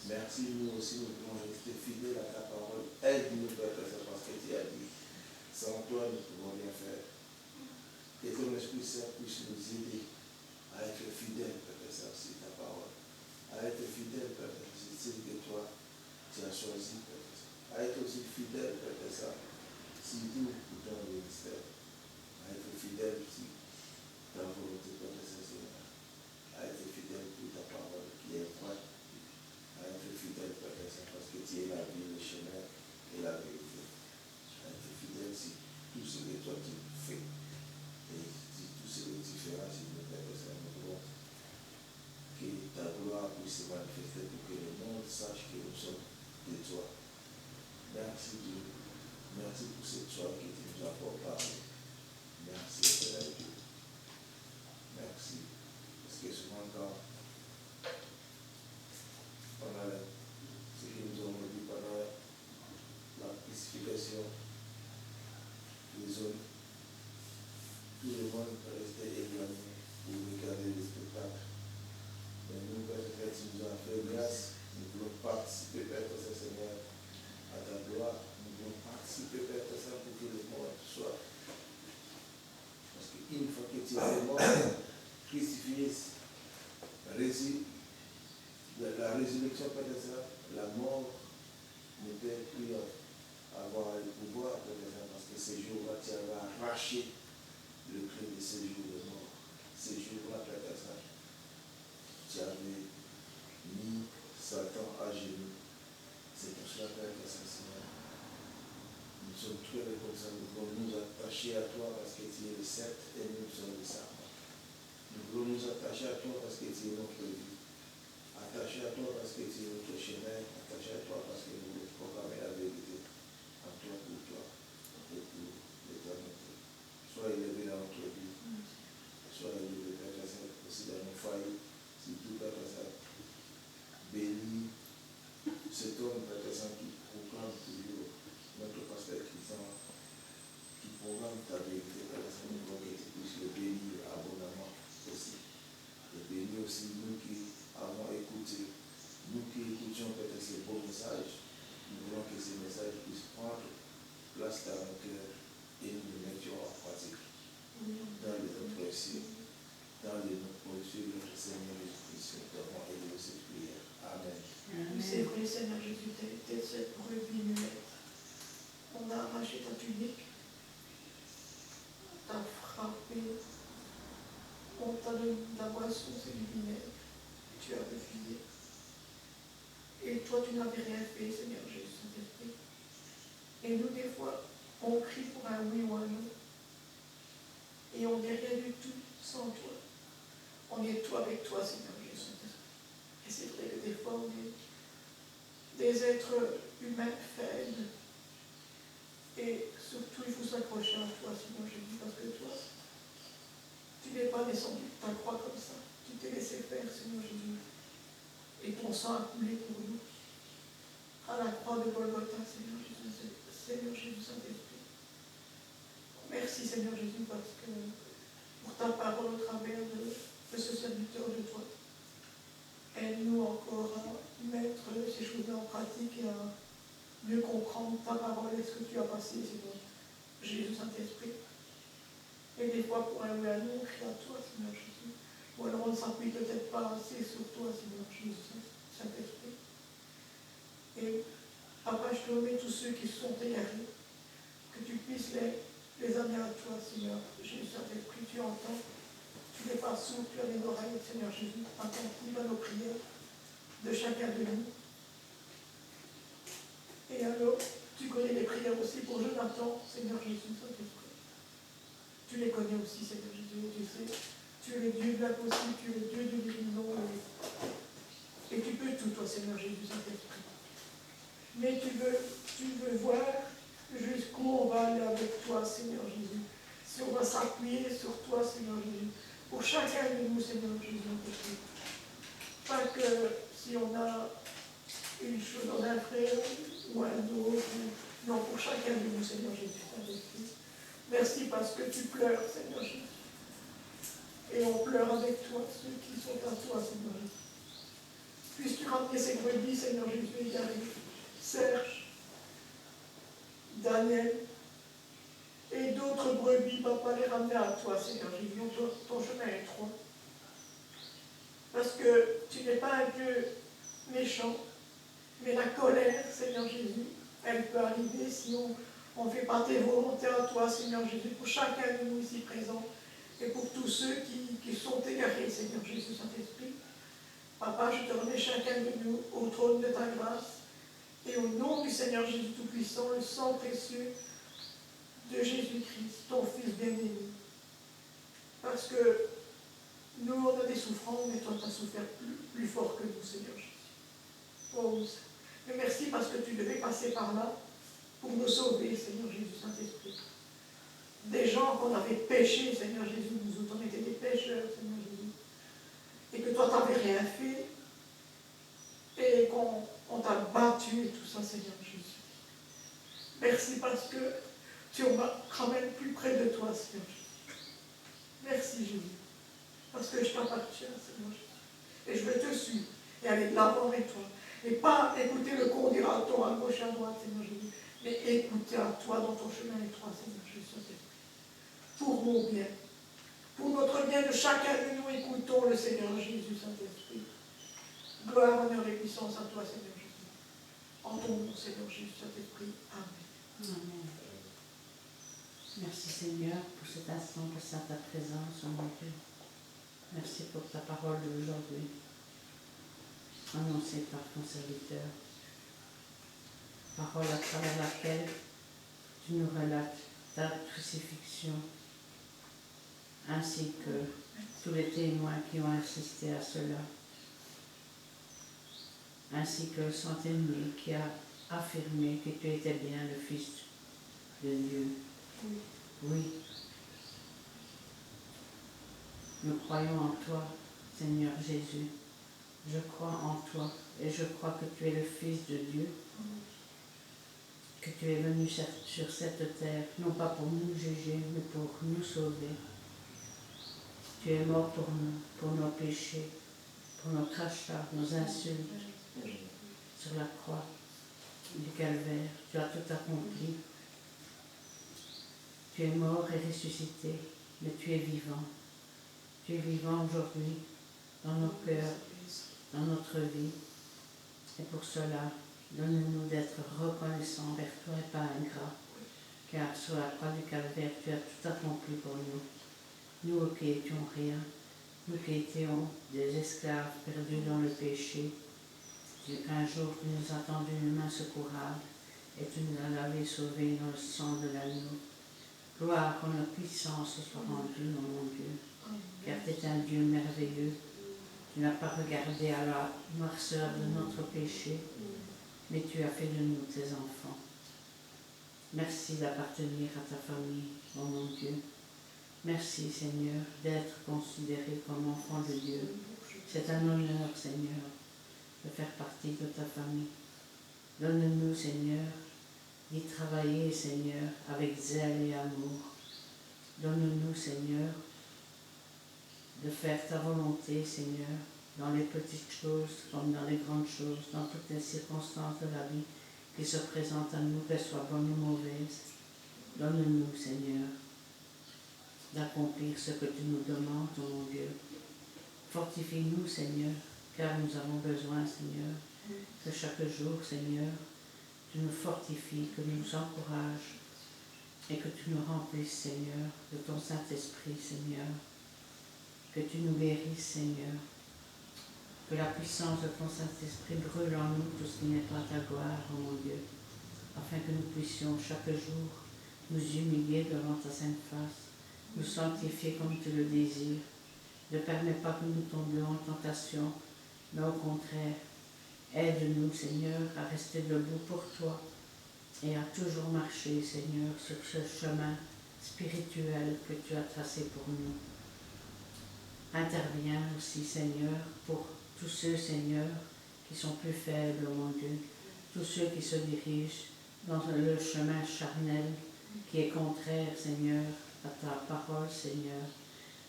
Merci, nous aussi, nous pouvons rester fidèles à ta parole. Aide-nous, Père Saint, parce que tu as dit, sans toi, nous ne pouvons rien faire. Que ton Esprit Saint puisse nous aider à être fidèles, Père Saint, sur ta parole. tu as choisi, Père Saint. À être aussi fidèle, Père Saint, surtout pour ton ministère. À être fidèle aussi ta volonté, Père Saint-Seigneur. À être fidèle pour ta parole qui est vraie. À être fidèle, Père Saint, parce que tu es la vie, le chemin et la vérité. À être fidèle si tout ce que toi tu fais et si tout ce que tu feras, si nous, Père Saint, nous voulons que ta gloire puisse se manifester pour que le monde sache que nous sommes de toi. Merci Dieu. Merci pour cette soirée que tu nous as parlé. Merci, Père Dieu. Merci. Parce que souvent quand pendant ce que nous avons dit pendant la pacification des zones, tout le monde restait éloigné pour regarder le spectacle. Mais nous, Père, tu nous as fait grâce. Nous voulons participer, Père Saint-Seigneur, à ta gloire. Nous voulons participer, Père Saint, pour que le monde soit. Parce qu'une fois que tu es mort, crucifié, la résurrection, Père Saint, la mort ne peut plus avoir le pouvoir, Père Saint, parce que ce jour-là, tu avais arraché le prix de ce jour de mort. Ce jour-là, Père Saint, tu avais mis Satan à genoux. C'est pour cela, Père Saint-Seigneur, nous sommes très reconnaissants. Nous voulons nous attacher à toi parce que tu es le sceptre et nous sommes le serment. Nous voulons nous attacher à toi parce que tu es notre vie. Attaché à toi parce que tu es notre chemin. Attaché à toi parce que nous voulons proclamer la vérité en toi, pour toi et pour l'éternité. Sois élevé dans notre vie. Sois élevé, Père Saint, aussi dans nos failles. Surtout, Père Saint, bénis cet homme, Père Saint, qui proclame toujours notre pasteur Christian, qui proclame ta vérité, Père Saint, nous voulons que tu puisses le bénir abondamment aussi. Et bénis aussi nous qui avons écouté, nous qui écoutions peut-être ces beaux messages, nous voulons que ces messages puissent prendre place dans nos cœurs et nous les mettions en pratique dans les autres cieux, dans les autres cieux, notre Seigneur Jésus-Christ, nous avons élevé cette prière. Amen. C'est vrai, Seigneur Jésus, tu as été cette brebis muette. On a arraché ta tunique, on t'a frappé, on t'a donné de la boisson, c'est du vinaigre. Tu as refusé. Et toi, tu n'avais rien fait, Seigneur Jésus, Saint-Esprit. Et nous, des fois, on crie pour un oui ou un non. Et on n'est rien du tout sans toi. On est tout avec toi, Seigneur Jésus, Saint-Esprit. Et c'est vrai que des fois, on est des êtres humains faibles. Et surtout, il faut s'accrocher à toi, Seigneur Jésus, parce que toi, tu n'es pas descendu de ta croix comme ça. Tu t'es laissé faire, Seigneur Jésus. Et ton sang a coulé pour nous. À la croix de Golgotha, Seigneur Jésus Saint-Esprit. Merci, Seigneur Jésus, parce que pour ta parole au travers de ce serviteur de toi. Aide-nous encore à mettre ces choses en pratique et à mieux comprendre ta parole et ce que tu as passé, Seigneur Jésus Saint-Esprit. Et des fois, pour un ou un autre, on crie à toi, Seigneur Jésus. Ou alors on ne s'appuie peut-être pas assez sur toi, Seigneur Jésus Saint-Esprit. Et Papa, je te remets tous ceux qui se sont égarés, que tu puisses les amener à toi, Seigneur Jésus Saint-Esprit. Tu entends, tu n'es pas sourd, tu as les oreilles, Seigneur Jésus, attentive à nos prières de chacun de nous. Et alors, tu connais les prières aussi pour Jonathan, Seigneur Jésus Saint-Esprit. Tu les connais aussi, Seigneur Jésus, tu sais. Tu es le Dieu de l'impossible, tu es le Dieu de guérison. Et tu peux tout, toi, Seigneur Jésus Saint-Esprit. Mais tu veux voir jusqu'où on va aller avec toi, Seigneur Jésus. Si on va s'appuyer sur toi, Seigneur Jésus. Pour chacun de nous, Seigneur Jésus Saint-Esprit. Pas que si on a une chose dans un frère ou un autre. Non, pour chacun de nous, Seigneur Jésus Saint-Esprit. Merci parce que tu pleures, Seigneur Jésus. Et on pleure avec toi, ceux qui sont à toi, Seigneur Jésus. Puisses-tu ramener ces brebis, Seigneur Jésus, égarés, Serge, Daniel, et d'autres brebis, Papa, les ramener à toi, Seigneur Jésus. Ton chemin est étroit. Parce que tu n'es pas un Dieu méchant, Mais la colère, Seigneur Jésus, elle peut arriver si on ne fait pas tes volontés à toi, Seigneur Jésus, pour chacun de nous ici présents et pour tous ceux qui sont égarés, Seigneur Jésus, Saint-Esprit. Papa, je te remets chacun de nous au trône de ta grâce et au nom du Seigneur Jésus Tout-Puissant, le sang précieux de Jésus-Christ, ton Fils bien-aimé. Parce que nous, on a des souffrances, mais toi, tu as souffert plus fort que nous, Seigneur Jésus. Oh, mais merci parce que tu devais passer par là pour nous sauver, Seigneur Jésus, Saint-Esprit. Des gens qu'on avait péchés, Seigneur Jésus, nous autres, on était des pécheurs, Seigneur Jésus. Et que toi, tu n'avais rien fait. Et qu'on t'a battu et tout ça, Seigneur Jésus. Merci parce que tu me ramènes plus près de toi, Seigneur Jésus. Merci, Jésus. Parce que je t'appartiens, Seigneur Jésus. Et je veux te suivre et aller de l'avant avec toi. Et pas écouter le condiraton à gauche et à droite, Seigneur Jésus, mais écouter à toi dans ton chemin étroit, Seigneur Jésus. Pour mon bien. Pour notre bien de chacun de nous, écoutons le Seigneur Jésus, Saint-Esprit. Gloire, honneur et puissance à toi, Seigneur Jésus. En ton nom, Seigneur Jésus, Saint-Esprit. Amen. Amen. Merci Seigneur pour cet instant passé à ta présence, oh mon Dieu. Merci pour ta parole d'aujourd'hui, annoncée par ton serviteur. Parole à travers laquelle tu nous relates ta crucifixion, ainsi que tous les témoins qui ont assisté à cela, ainsi que le centenier qui a affirmé que tu étais bien le Fils de Dieu. Oui. Nous croyons en toi, Seigneur Jésus. Je crois en toi et je crois que tu es le Fils de Dieu, que tu es venu sur cette terre, non pas pour nous juger, mais pour nous sauver. Tu es mort pour nous, pour nos péchés, pour nos crachats, nos insultes, sur la croix du calvaire. Tu as tout accompli. Tu es mort et ressuscité, mais tu es vivant. Tu es vivant aujourd'hui dans nos cœurs, dans notre vie. Et pour cela, donne-nous d'être reconnaissants envers toi et pas ingrats, car sur la croix du calvaire, tu as tout accompli pour nous. Nous qui étions rien, nous qui étions des esclaves perdus dans le péché, un jour tu nous as tendu une main secourable et tu nous as lavé sauvés dans le sang de l'agneau. Gloire, honneur, puissance soit rendue, mon Dieu, car tu es un Dieu merveilleux. Tu n'as pas regardé à la noirceur de notre péché, mais tu as fait de nous tes enfants. Merci d'appartenir à ta famille, oh mon Dieu. Merci, Seigneur, d'être considéré comme enfant de Dieu. C'est un honneur, Seigneur, de faire partie de ta famille. Donne-nous, Seigneur, d'y travailler, Seigneur, avec zèle et amour. Donne-nous, Seigneur, de faire ta volonté, Seigneur, dans les petites choses comme dans les grandes choses, dans toutes les circonstances de la vie qui se présentent à nous, qu'elles soient bonnes ou mauvaises. Donne-nous, Seigneur, d'accomplir ce que tu nous demandes, oh mon Dieu. Fortifie-nous, Seigneur, car nous avons besoin, Seigneur, que chaque jour, Seigneur, tu nous fortifies, que tu nous encourages et que tu nous remplisses, Seigneur, de ton Saint-Esprit, Seigneur. Que tu nous guérisses, Seigneur. Que la puissance de ton Saint-Esprit brûle en nous tout ce qui n'est pas ta gloire, oh mon Dieu, afin que nous puissions chaque jour nous humilier devant ta sainte face, nous sanctifier comme tu le désires. Ne permets pas que nous tombions en tentation, mais au contraire, aide-nous, Seigneur, à rester debout pour toi et à toujours marcher, Seigneur, sur ce chemin spirituel que tu as tracé pour nous. Interviens aussi, Seigneur, pour tous ceux, Seigneur, qui sont plus faibles, mon Dieu, tous ceux qui se dirigent dans le chemin charnel qui est contraire, Seigneur, à ta parole, Seigneur.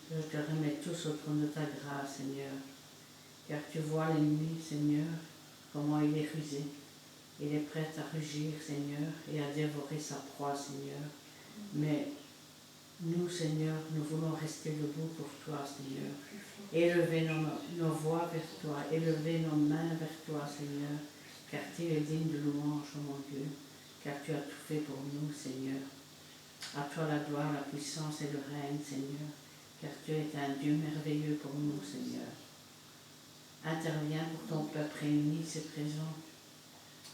Je te remets tous au trône de ta grâce, Seigneur, car tu vois l'ennemi, Seigneur, comment il est rusé. Il est prêt à rugir, Seigneur, et à dévorer sa proie, Seigneur. Mais nous, Seigneur, nous voulons rester debout pour toi, Seigneur. Élever nos voix vers toi, élever nos mains vers toi, Seigneur. car tu es digne de louange, ô mon Dieu, car tu as tout fait pour nous, Seigneur. À toi la gloire, la puissance et le règne, Seigneur, car tu es un Dieu merveilleux pour nous, Seigneur. Interviens pour ton peuple réuni, c'est présent.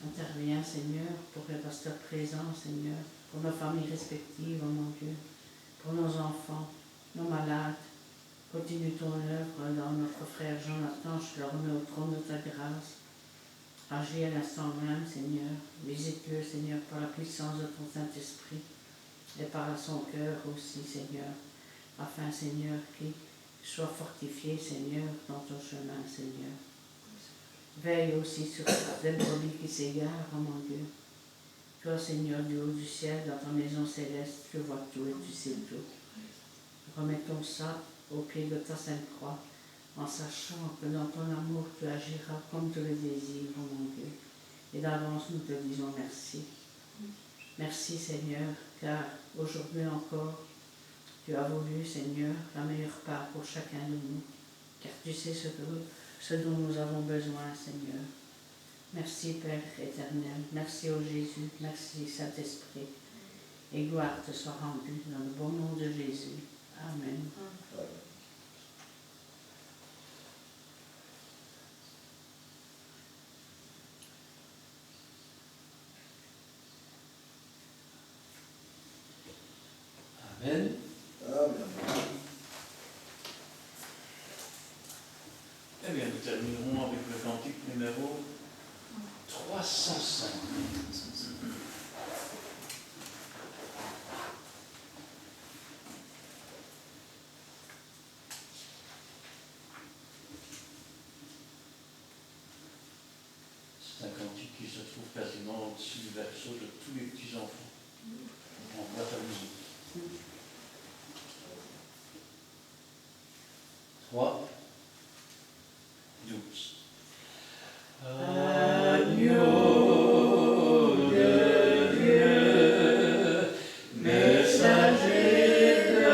Interviens, Seigneur, pour les pasteurs présents, Seigneur, pour nos familles respectives, oh mon Dieu, pour nos enfants, nos malades. Continue ton œuvre dans notre frère Jonathan, je leur remets au trône de ta grâce. Agis à l'instant même, Seigneur. Visite-le, Seigneur, par la puissance de ton Saint-Esprit et par son cœur aussi, Seigneur, afin, Seigneur, qu'il soit fortifié, Seigneur, dans ton chemin, Seigneur. Veille aussi sur les brebis qui s'égarent, oh mon Dieu. Toi, Seigneur, du haut du ciel, dans ta maison céleste, tu vois tout et tu sais tout. Remettons ça au pied de ta sainte croix, en sachant que dans ton amour, tu agiras comme tu le désires, oh mon Dieu. Et d'avance, nous te disons merci. Merci, Seigneur, car aujourd'hui encore, tu as voulu, Seigneur, la meilleure part pour chacun de nous, car tu sais ce dont nous avons besoin, Seigneur. Merci, Père éternel. Merci, ô Jésus. Merci, Saint-Esprit. Et gloire te soit rendue dans le bon nom de Jésus. Amen. Amen. Eh bien, nous terminerons avec le cantique numéro 305. C'est un cantique qui se trouve quasiment au-dessus du berceau de tous les petits-enfants. On voit la musique. 3, 12. Agneau de Dieu, messager de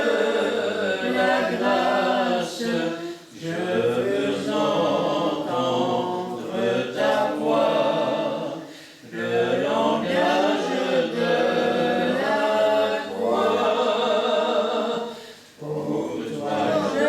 la grâce, je veux entendre ta voix, le langage de la croix. Pour toi je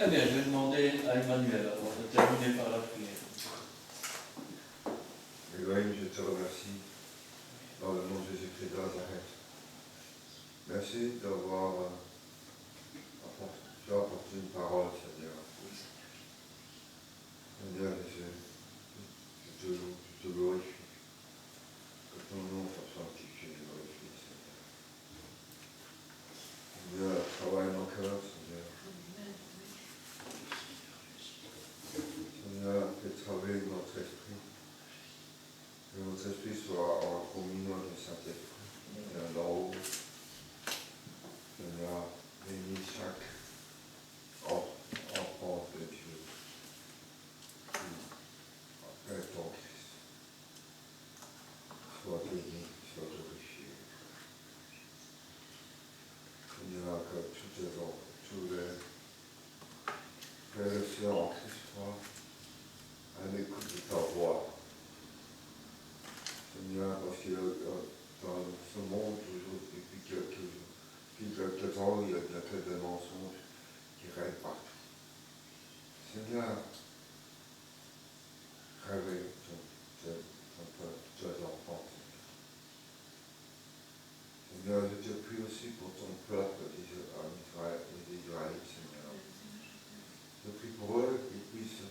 Très bien, je vais demander à Emmanuel avant de terminer par la prière. Elohim, je te remercie dans le nom de Jésus-Christ de Nazareth. Merci d'avoir apporté une parole, Seigneur. Seigneur, je te loue, je te glorifie. Que ton nom soit sanctifié et glorifié, Seigneur. Seigneur, travaille nos cœurs, Seigneur. Seigneur, fais travailler notre esprit. Que notre esprit soit en communion avec le Saint-Esprit. Seigneur, d'en haut. Seigneur, bénis chaque enfant de Dieu. Père ton Christ. Sois béni, sois glorifié. Seigneur, que tous les frères et sœurs en Christ soient à l'écoute de ta voix. Seigneur, parce que dans ce monde, toujours, depuis quelques temps, il y a des mensonges qui règnent partout. Seigneur, réveille ton peuple, tes enfants. Seigneur, je te prie aussi pour ton peuple en Israël, les Israélites, Seigneur. Je prie pour eux qu'ils puissent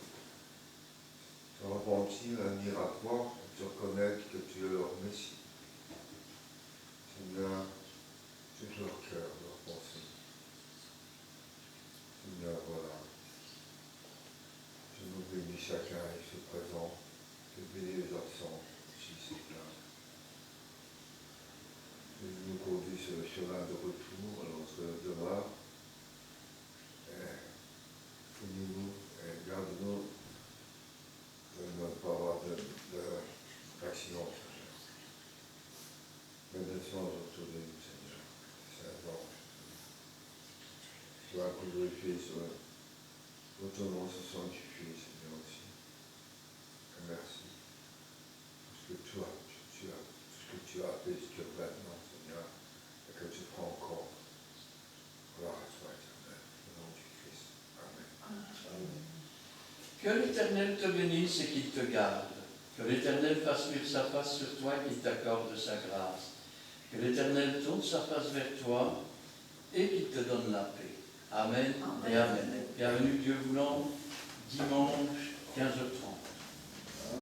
se repentir, venir à toi, et te reconnaître que tu es leur Messie. Seigneur, touche leur cœur, leur pensée. Seigneur, voilà. Je nous bénis chacun ici présent. Je bénis les absents ici, Seigneur. Je nous conduis sur le chemin de retour à notre demeure. Bénis-nous et garde-nous de ne pas avoir d'accident, Seigneur. Bénissons autour de nous, Seigneur. Saint-Ange. Sois glorifié, ton nom se sanctifie, Seigneur, aussi. Et merci. Parce que tu as fait jusqu'à maintenant, Seigneur, et que tu feras encore. Gloire à toi, éternel, au nom du Christ. Amen. Que l'Éternel te bénisse et qu'il te garde. Que l'Éternel fasse luire sa face sur toi et qu'il t'accorde sa grâce. Que l'Éternel tourne sa face vers toi et qu'il te donne la paix. Amen et amen. Bienvenue, Dieu voulant, dimanche 15h30.